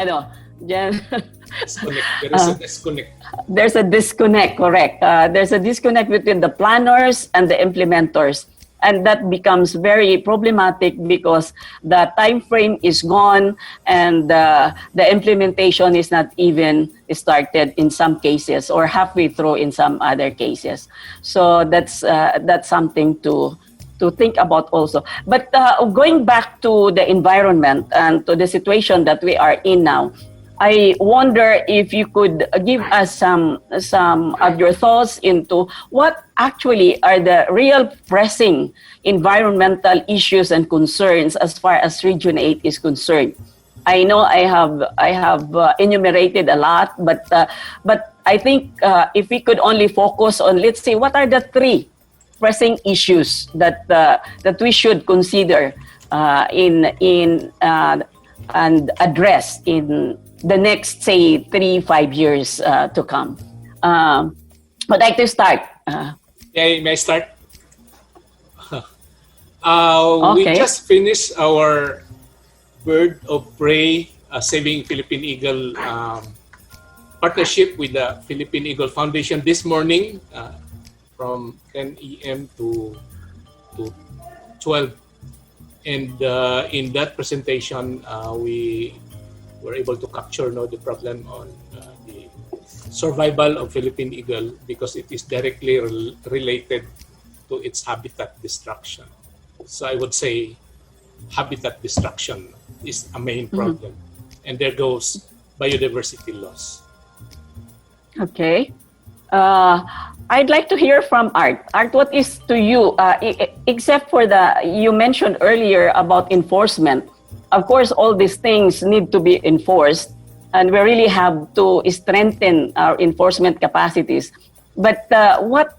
Disconnect. There is a disconnect. There's a disconnect, correct. There's a disconnect between the planners and the implementers. And that becomes very problematic because the time frame is gone and the implementation is not even started in some cases or halfway through in some other cases. So that's something to think about also. But going back to the environment and to the situation that we are in now, I wonder if you could give us some of your thoughts into what actually are the real pressing environmental issues and concerns as far as Region 8 is concerned. I know I have enumerated a lot, but I think if we could only focus on, let's say, what are the three pressing issues that we should consider and address in the next, say, 3-5 years to come. I'd like to start. May I start? Okay. We just finished our Bird of Prey Saving Philippine Eagle partnership with the Philippine Eagle Foundation this morning from 10 a.m. to 12. And in that presentation, we were able to capture the problem on the survival of Philippine eagle because it is directly related to its habitat destruction. So I would say habitat destruction is a main problem. And there goes biodiversity loss. Okay. I'd like to hear from Art. Art, what is to you, except for you mentioned earlier about enforcement. Of course, all these things need to be enforced, and we really have to strengthen our enforcement capacities. But what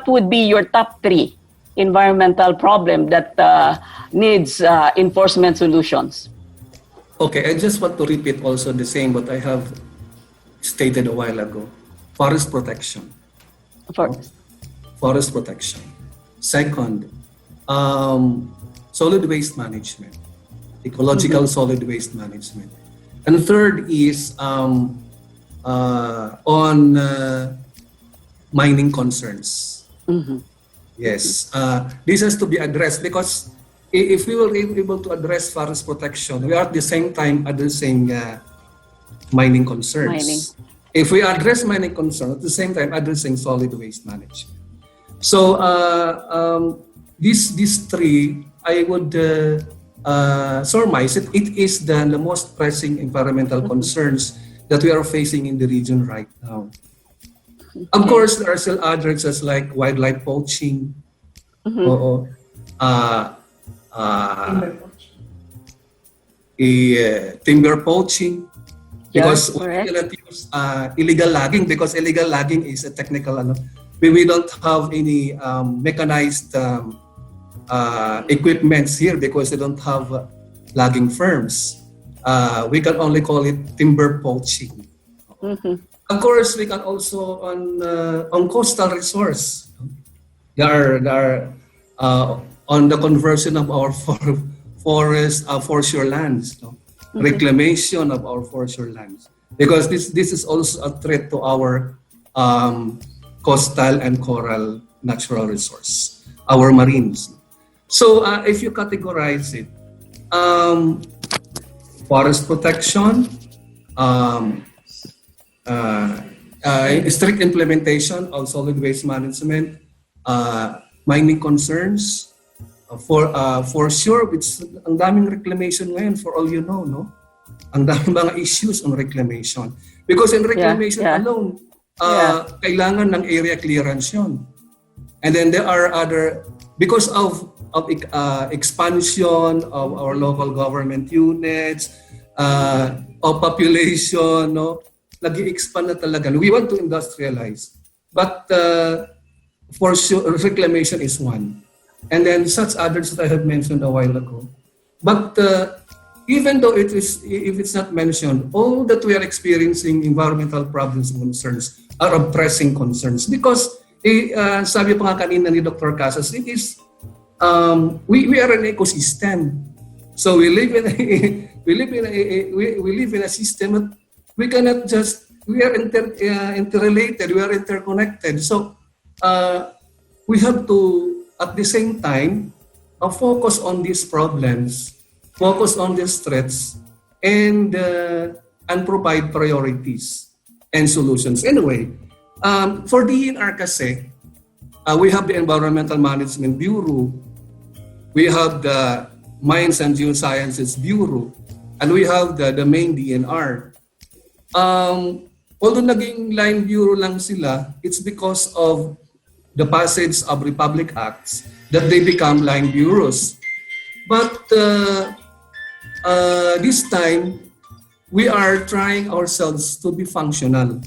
would be your top three environmental problem that needs enforcement solutions? Okay, I just want to repeat also the same what I have stated a while ago. Forest protection. Forest protection. Second, solid waste management. Ecological solid waste management. And third is on mining concerns. Yes, this has to be addressed because if we were able to address forest protection, we are at the same time addressing mining concerns. If we address mining concerns, at the same time addressing solid waste management. So these three, I would surmise it is the most pressing environmental concerns that we are facing in the region right now. Of course, there are still others as like wildlife poaching, timber poaching, because we cannot use illegal logging because illegal logging is a technical. We don't have any mechanized equipments here because they don't have logging firms. We can only call it timber poaching. Of course, we can also on coastal resource. There are on the conversion of our foreshore lands, no? Reclamation of our foreshore lands, because this is also a threat to our coastal and coral natural resource, our marines. So if you categorize it, forest protection, strict implementation of solid waste management, mining concerns, for sure, which ang daming reclamation ngayon, for all you know, no? Ang daming mga issues on reclamation. Because in reclamation alone, kailangan ng area clearance yun. And then there are other, because of expansion of our local government units, of population, no? Nag-i-expand na talaga. We want to industrialize. But for sure, reclamation is one. And then such others that I have mentioned a while ago. But even though if it's not mentioned, all that we are experiencing environmental problems and concerns are of pressing concerns. Because sabi pa nga kanina ni Dr. Casas, it is we are an ecosystem. So we live in a system that we cannot just, we are interrelated, we are interconnected. So we have to, at the same time, focus on these problems, focus on these threats, and provide priorities and solutions. Anyway, for DNR kasi, we have the Environmental Management Bureau, we have the Mines and Geosciences Bureau, and we have the main DNR. Although naging line bureau lang sila, it's because of the passage of Republic Acts that they become line bureaus. But this time, we are trying ourselves to be functional,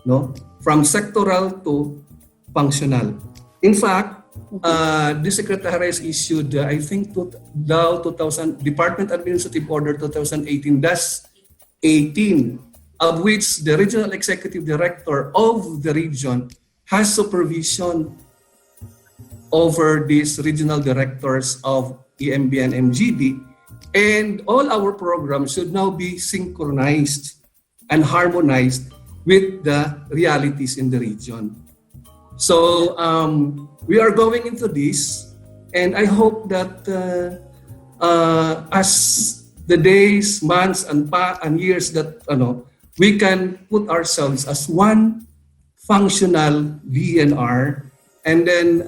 no? From sectoral to functional. In fact, the Secretary has issued, I think, Department Administrative Order 2018-18, of which the Regional Executive Director of the region has supervision over these regional directors of EMB and MGB, and all our programs should now be synchronized and harmonized with the realities in the region. So we are going into this, and I hope that as the days, months, and years that we can put ourselves as one functional DNR, and then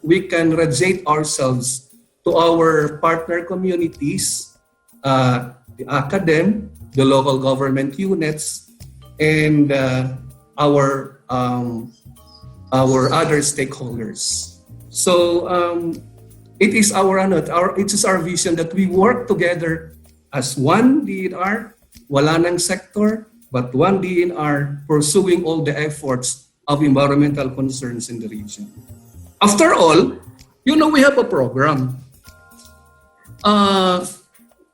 we can radiate ourselves to our partner communities, the academe, the local government units, and our other stakeholders. So it is our vision that we work together as one DNR, wala nang sector, but one DNR pursuing all the efforts of environmental concerns in the region. After all, we have a program.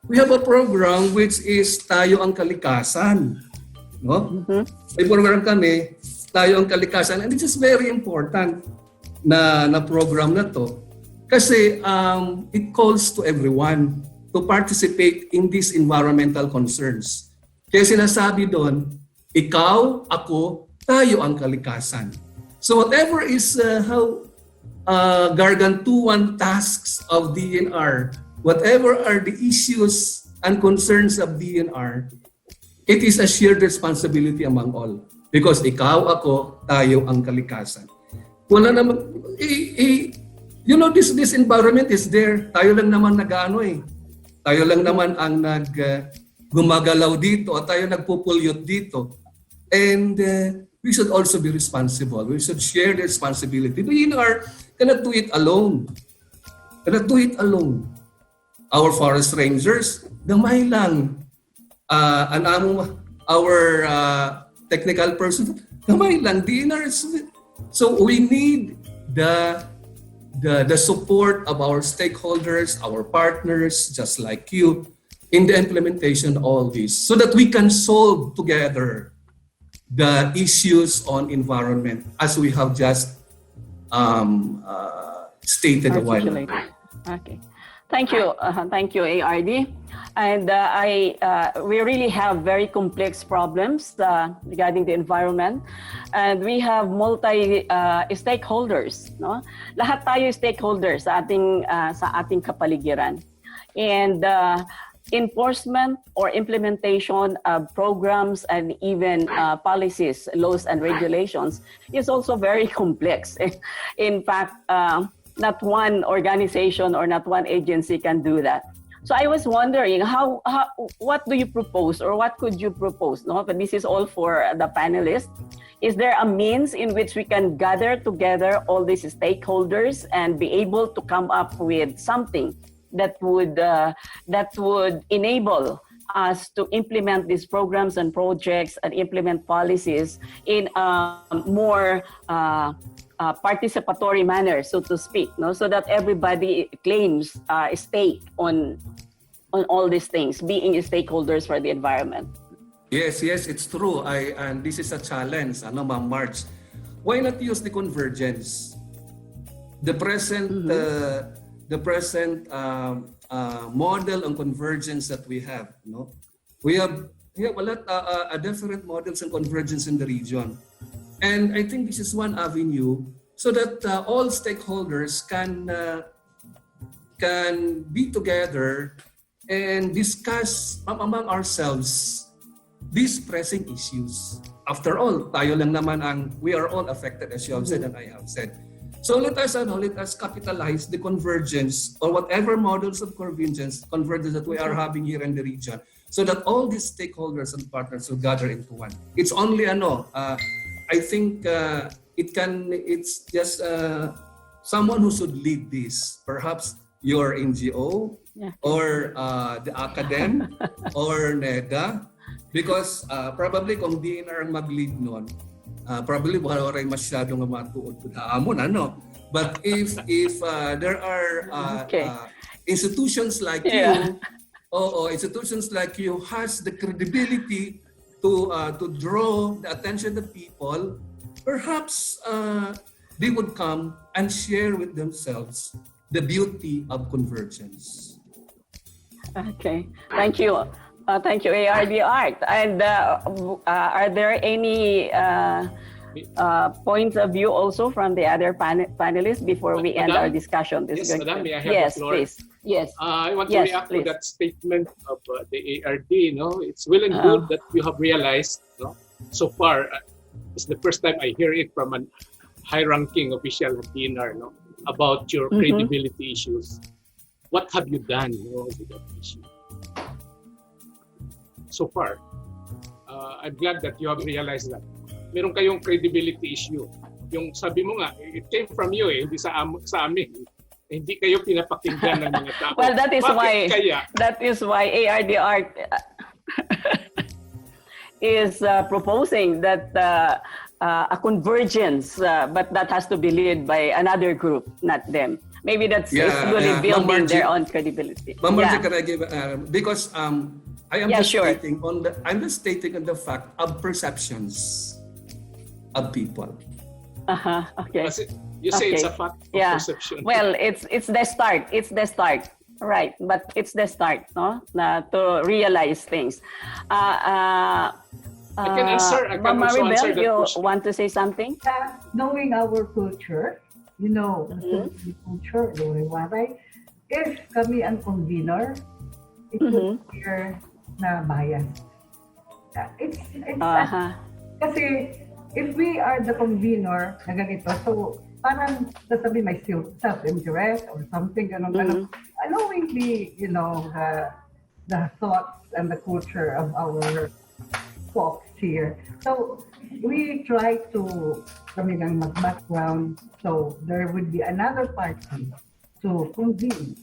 We have a program which is Tayo ang Kalikasan. No? May program kami, Tayo ang Kalikasan, and it is very important na program na to kasi it calls to everyone to participate in these environmental concerns. Kaya sinasabi doon, ikaw, ako, tayo ang kalikasan. So whatever is gargantuan tasks of DNR, whatever are the issues and concerns of DNR, it is a shared responsibility among all. Because ikaw, ako, tayo ang kalikasan. Wala naman, this environment is there. Tayo lang naman Tayo lang naman ang gumagalaw dito at tayo nagpupulyot dito. And we should also be responsible. We should share the responsibility. DNR cannot do it alone. Our forest rangers, gamay lang. Our technical person, gamay lang. DNR is, so we need the support of our stakeholders, our partners, just like you, in the implementation of all this, so that we can solve together the issues on environment, as we have just stated a while ago. Articulated. Okay. Thank you. Thank you, ARD. And we really have very complex problems regarding the environment. And we have multi-stakeholders. No? Lahat tayo stakeholders sa ating kapaligiran. And enforcement or implementation of programs and even policies, laws and regulations is also very complex. In fact, not one organization or not one agency can do that. So I was wondering, what do you propose or what could you propose? No, but this is all for the panelists. Is there a means in which we can gather together all these stakeholders and be able to come up with something that would enable us to implement these programs and projects and implement policies in a more participatory manner, so to speak, no? So that everybody claims a stake on all these things, being stakeholders for the environment. Yes, it's true. And this is a challenge, Ma'am March. Why not use the convergence? The present model on convergence that we have, no? We have a lot different models on convergence in the region. And I think this is one avenue so that all stakeholders can be together and discuss among ourselves these pressing issues. After all, tayo lang naman we are all affected, as you have said and I have said. So let us capitalize the convergence or whatever models of convergence that we are having here in the region, so that all these stakeholders and partners will gather into one. It's only I think it's just someone who should lead this. Perhaps your NGO or the academ or NEDA, because probably kung DNR ang mag-lead nun, probably wala rin masyadong matuod po na amon, But if there are institutions like you, institutions like you has the credibility to draw the attention of people, perhaps they would come and share with themselves the beauty of convergence. Okay, thank you. Thank you, ARD Art. And are there any points of view also from the other panelists before we end our discussion? Yes, Madam, may I have the floor? Please. Yes. I want to react to that statement of the ARD. It's well and good that you have realized, so far, it's the first time I hear it from a high-ranking official at DNR, about your credibility issues. What have you done with that issue? So far, I'm glad that you have realized that. Meron kayong credibility issue. Yung sabi mo nga, it came from you hindi sa amin. Hindi kayo pinapakinggan ng mga tao. Well, that is Bakit why ARD Art is proposing that a convergence, but that has to be led by another group, not them. Maybe that's slowly building their own credibility. Ma'am Margie, can I give because I am stating on the fact of perceptions of people. Okay. You say it's a fact of perception. Well, it's the start. It's the start. Right, but it's the start, to realize things. I can answer. I can also answer that you question. Want to say something? Knowing our culture, the culture, if kami ang convener, it would appear na bias. Kasi if we are the convener na ganito, so parang sasabi may self-interest or something, ganun. Unknowingly, the thoughts and the culture of our folks here. So we try to kami ng mag-background, so there would be another party to convene.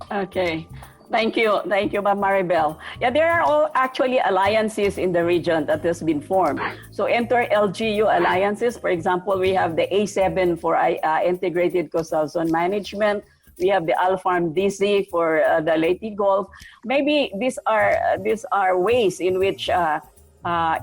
Okay. Thank you, Ma'am Maribel. Yeah, there are all actually alliances in the region that has been formed. So enter LGU alliances. For example, we have the A7 for Integrated Coastal Zone Management. We have the Alfarm DC for the Leyte Gulf. Maybe these are ways in which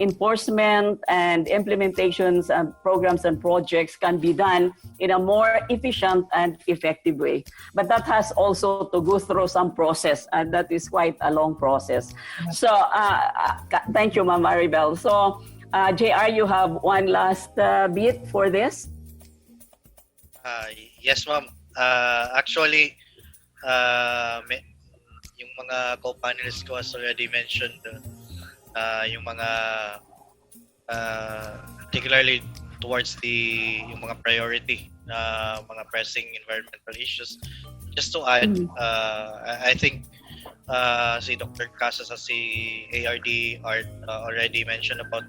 enforcement and implementations and programs and projects can be done in a more efficient and effective way. But that has also to go through some process, and that is quite a long process. So thank you, Ma'am Maribel. So JR, you have one last bit for this? Yes, ma'am. Actually, yung mga co-panelists ko has already mentioned yung mga particularly towards yung mga priority mga pressing environmental issues. Just to add, I think si Dr. Casas at si ARD Art already mentioned about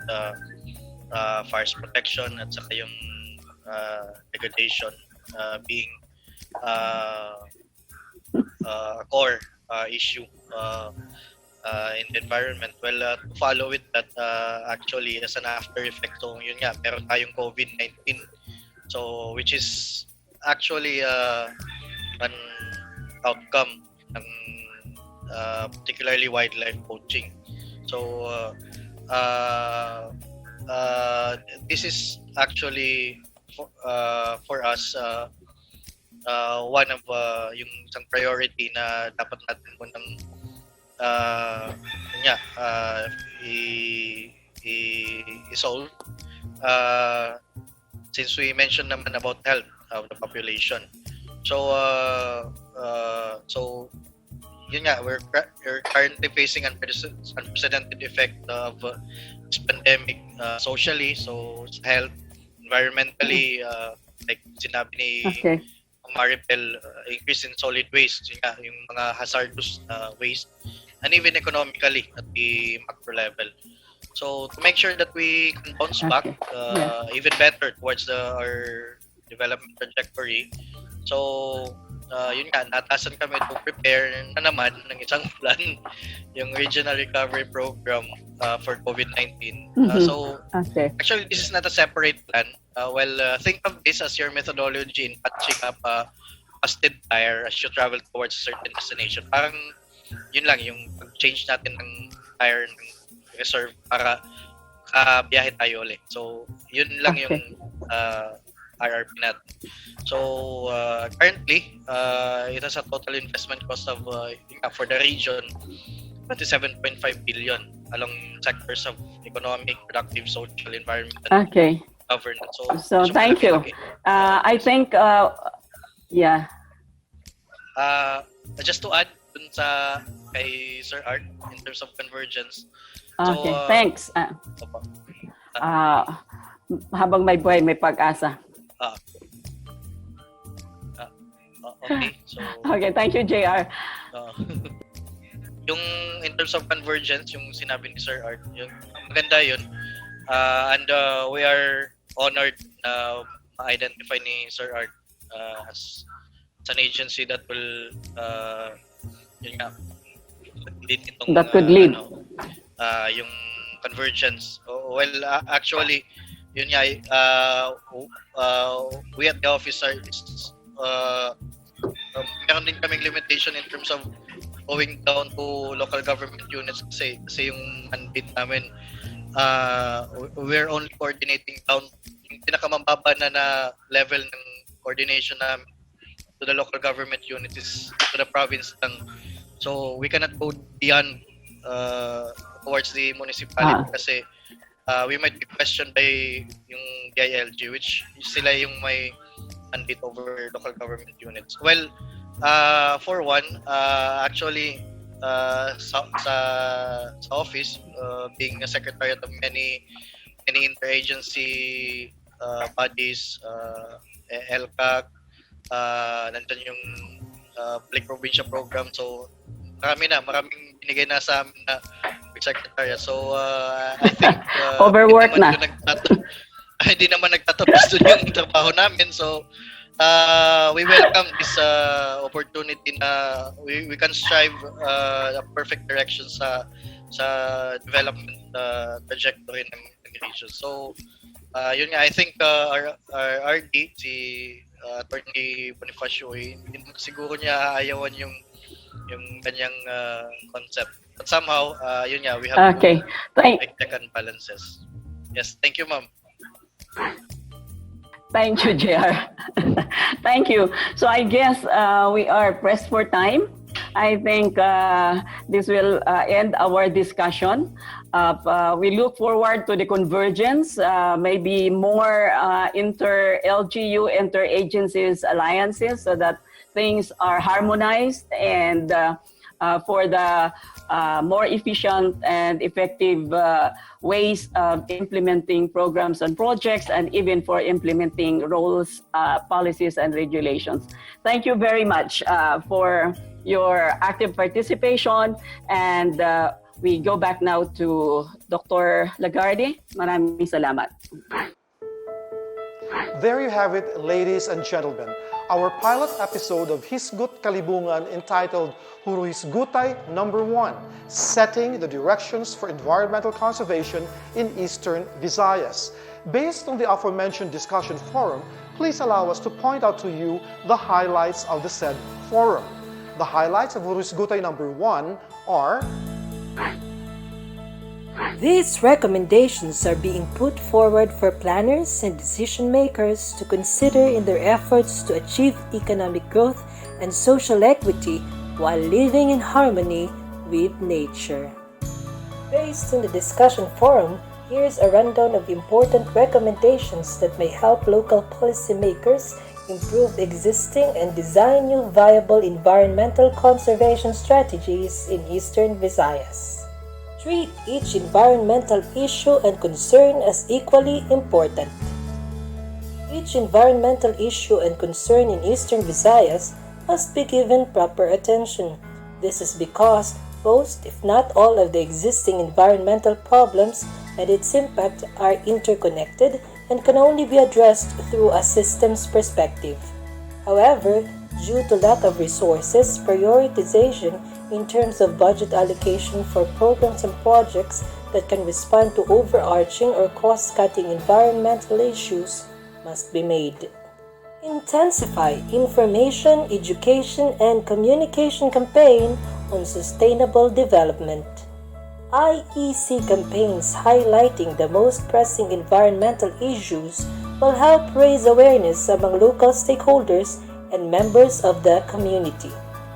forest protection at saka yung degradation being a core issue in the environment. Well, to follow with that, actually, as an after effect, so yun nga, meron tayong COVID-19. So, which is actually an outcome ng particularly wildlife poaching. So, this is actually for us one of yung isang priority na dapat natin munang i-solve since we mentioned naman about health of the population. So yun nga, we're currently facing unprecedented effect of this pandemic socially, so health, environmentally, like sinabi ni Maribel, increase in solid waste, yun nga, yung mga hazardous waste, and even economically at the macro level. So to make sure that we can bounce back even better towards our development trajectory, so yun nga, natasan kami to prepare na naman ng isang plan, yung Regional Recovery Program for COVID-19. So actually, this is not a separate plan. Think of this as your methodology in patching up a busted tire as you travel towards a certain destination. Parang yun lang, yung pag-change natin ng tire ng reserve para biyahe tayo ulit. So yun lang yung RRP natin. So currently, it has a total investment cost of for the region 27.5 billion along sectors of economic, productive, social, environmental, governance. So thank you. I think just to add dun sa kay Sir Art in terms of convergence. Okay, thanks. Habang may buhay, may pag-asa. Okay, so thank you, JR. Yung in terms of convergence, yung sinabi ni Sir Art, yung maganda yun. And we are honored na ma-identify ni Sir Art as an agency that will yun nga, lead itong that could lead yung convergence. Actually, yun nga, we at the office are meron din kaming limitation in terms of going down to local government units kasi yung mandate namin, we're only coordinating down yung pinakamababa na level ng coordination namin to the local government units is to the province lang. So we cannot go beyond towards the municipality kasi we might be questioned by yung DILG, which sila yung may mandate over local government units. Well, for one, actually, sa office, being a secretariat of many interagency bodies, LCAC, nandun yung Blake Provincial Program. So, maraming binigay na sa amin na secretariat. So, I think overwork na. Hindi naman nagtatapos doon yung trabaho namin. So, we welcome this opportunity na we can strive a perfect direction sa development trajectory ng region. So, yun nga, I think our RD, si Attorney Bonifacio, hindi siguro niya aayawan yung kanyang concept But somehow, yun nga, we have Okay. to make check and balances. Yes, thank you, ma'am. Thank you, JR. Thank you. So I guess we are pressed for time. I think this will end our discussion. We look forward to the convergence, maybe more inter-LGU, inter-agencies alliances so that things are harmonized and for the more efficient and effective ways of implementing programs and projects, and even for implementing roles, policies, and regulations. Thank you very much for your active participation, and we go back now to Dr. Lagarde. Maraming salamat. There you have it, ladies and gentlemen. Our pilot episode of Hisgut Kalibungan entitled Huruhisgutay #1, Setting the Directions for Environmental Conservation in Eastern Visayas. Based on the aforementioned discussion forum, please allow us to point out to you the highlights of the said forum. The highlights of Huruhisgutay #1 are: these recommendations are being put forward for planners and decision makers to consider in their efforts to achieve economic growth and social equity while living in harmony with nature. Based on the discussion forum, here's a rundown of important recommendations that may help local policymakers improve existing and design new viable environmental conservation strategies in Eastern Visayas. Treat each environmental issue and concern as equally important. Each environmental issue and concern in Eastern Visayas must be given proper attention. This is because most, if not all, of the existing environmental problems and its impact are interconnected and can only be addressed through a systems perspective. However, due to lack of resources, prioritization in terms of budget allocation for programs and projects that can respond to overarching or cost-cutting environmental issues must be made. Intensify information, education, and communication campaign on sustainable development. IEC campaigns highlighting the most pressing environmental issues will help raise awareness among local stakeholders and members of the community.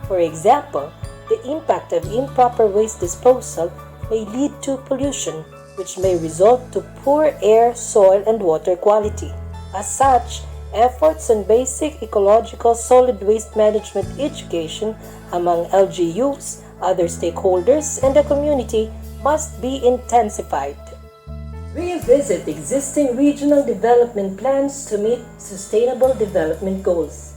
For example, the impact of improper waste disposal may lead to pollution, which may result to poor air, soil, and water quality. As such, efforts on basic ecological solid waste management education among LGUs, other stakeholders, and the community must be intensified. Revisit existing regional development plans to meet sustainable development goals.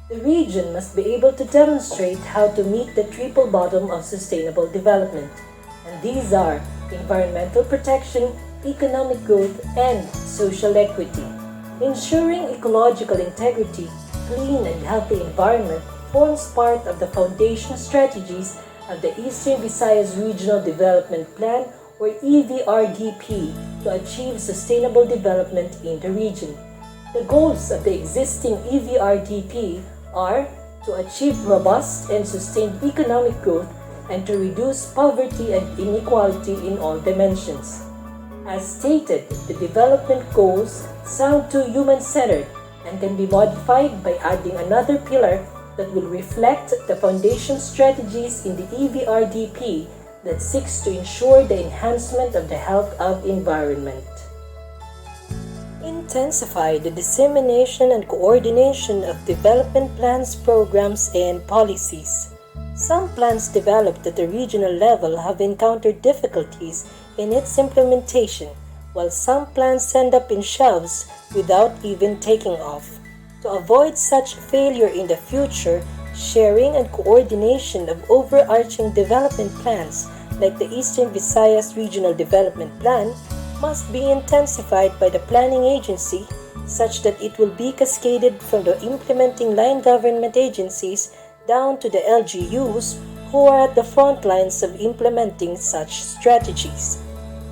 The region must be able to demonstrate how to meet the triple bottom of sustainable development, and these are environmental protection, economic growth, and social equity. Ensuring ecological integrity, clean and healthy environment forms part of the foundation strategies of the Eastern Visayas Regional Development Plan, or EVRDP, to achieve sustainable development in the region. The goals of the existing EVRDP are to achieve robust and sustained economic growth and to reduce poverty and inequality in all dimensions. As stated, the development goals sound too human-centered and can be modified by adding another pillar that will reflect the foundation strategies in the EVRDP that seeks to ensure the enhancement of the health of environment. Intensify the dissemination and coordination of development plans, programs, and policies. Some plans developed at the regional level have encountered difficulties in its implementation, while some plans end up in shelves without even taking off. To avoid such failure in the future, sharing and coordination of overarching development plans like the Eastern Visayas Regional Development Plan must be intensified by the planning agency such that it will be cascaded from the implementing line government agencies down to the LGUs who are at the front lines of implementing such strategies.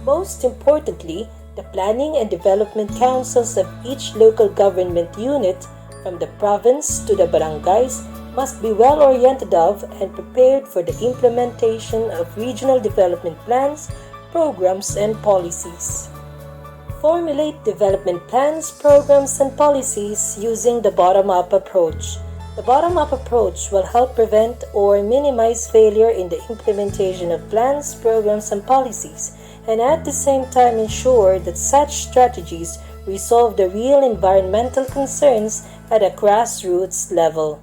Most importantly, the planning and development councils of each local government unit, from the province to the barangays, must be well oriented of and prepared for the implementation of regional development plans, programs, and policies. Formulate development plans, programs, and policies using the bottom-up approach. The bottom-up approach will help prevent or minimize failure in the implementation of plans, programs, and policies, and at the same time ensure that such strategies resolve the real environmental concerns at a grassroots level.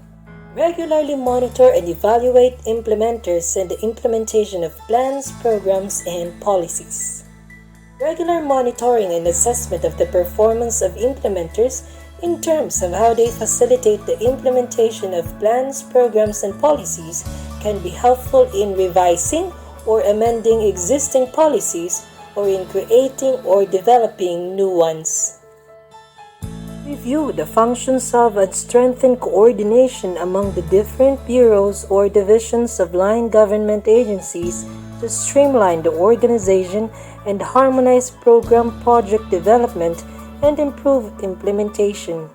Regularly monitor and evaluate implementers and the implementation of plans, programs, and policies. Regular monitoring and assessment of the performance of implementers in terms of how they facilitate the implementation of plans, programs, and policies can be helpful in revising or amending existing policies or in creating or developing new ones. Review the functions of and strengthen coordination among the different bureaus or divisions of line government agencies to streamline the organization and harmonize program project development and improve implementation.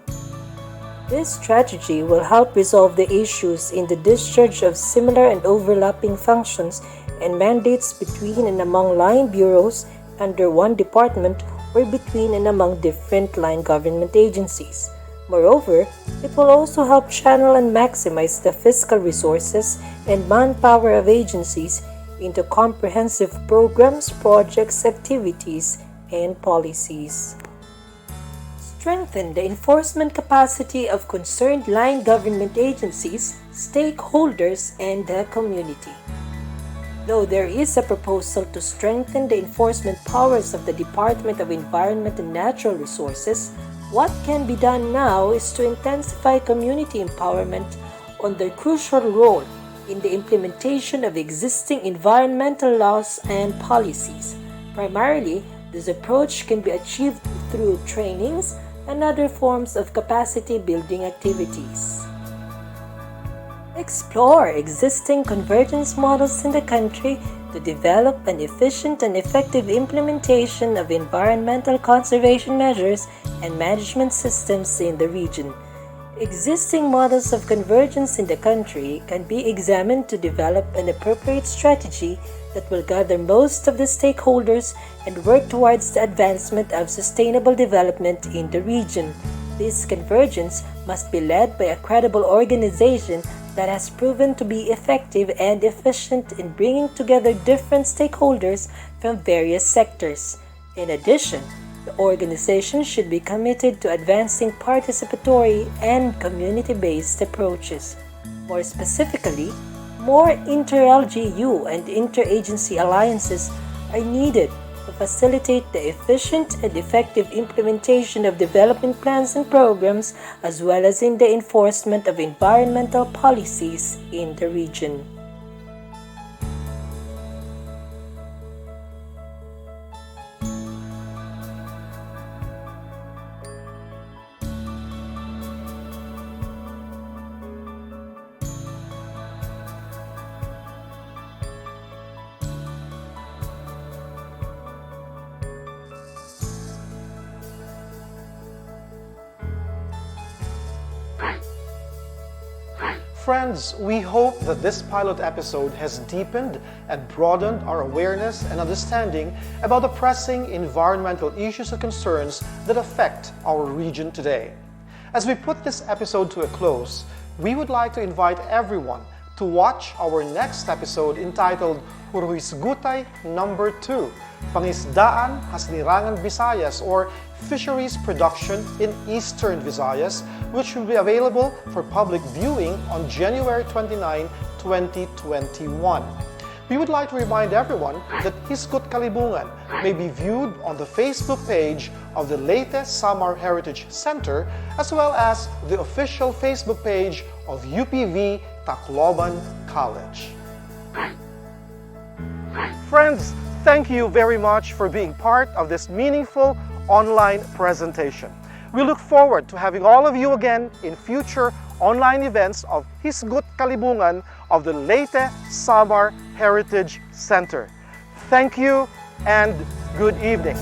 This strategy will help resolve the issues in the discharge of similar and overlapping functions and mandates between and among line bureaus under one department or between and among different line government agencies. Moreover, it will also help channel and maximize the fiscal resources and manpower of agencies into comprehensive programs, projects, activities, and policies. Strengthen the enforcement capacity of concerned line government agencies, stakeholders, and the community. Though there is a proposal to strengthen the enforcement powers of the Department of Environment and Natural Resources, what can be done now is to intensify community empowerment on their crucial role in the implementation of existing environmental laws and policies. Primarily, this approach can be achieved through trainings and other forms of capacity building activities. Explore existing convergence models in the country to develop an efficient and effective implementation of environmental conservation measures and management systems in the region. Existing models of convergence in the country can be examined to develop an appropriate strategy that will gather most of the stakeholders and work towards the advancement of sustainable development in the region. This convergence must be led by a credible organization that has proven to be effective and efficient in bringing together different stakeholders from various sectors. In addition, the organization should be committed to advancing participatory and community-based approaches. More specifically, more inter-LGU and interagency alliances are needed to facilitate the efficient and effective implementation of development plans and programs, as well as in the enforcement of environmental policies in the region. Friends, we hope that this pilot episode has deepened and broadened our awareness and understanding about the pressing environmental issues and concerns that affect our region today. As we put this episode to a close, we would like to invite everyone to watch our next episode entitled Huruhisgutay number 2, Pangisdaan Hasnirangan Visayas, or Fisheries Production in Eastern Visayas, which will be available for public viewing on January 29, 2021. We would like to remind everyone that Hisgut Kalibungan may be viewed on the Facebook page of the Leyte-Samar Heritage Center, as well as the official Facebook page of UPV Tacloban College. Friends, thank you very much for being part of this meaningful online presentation. We look forward to having all of you again in future online events of Hisgut Kalibungan of the Leyte-Samar Heritage Center. Thank you and good evening.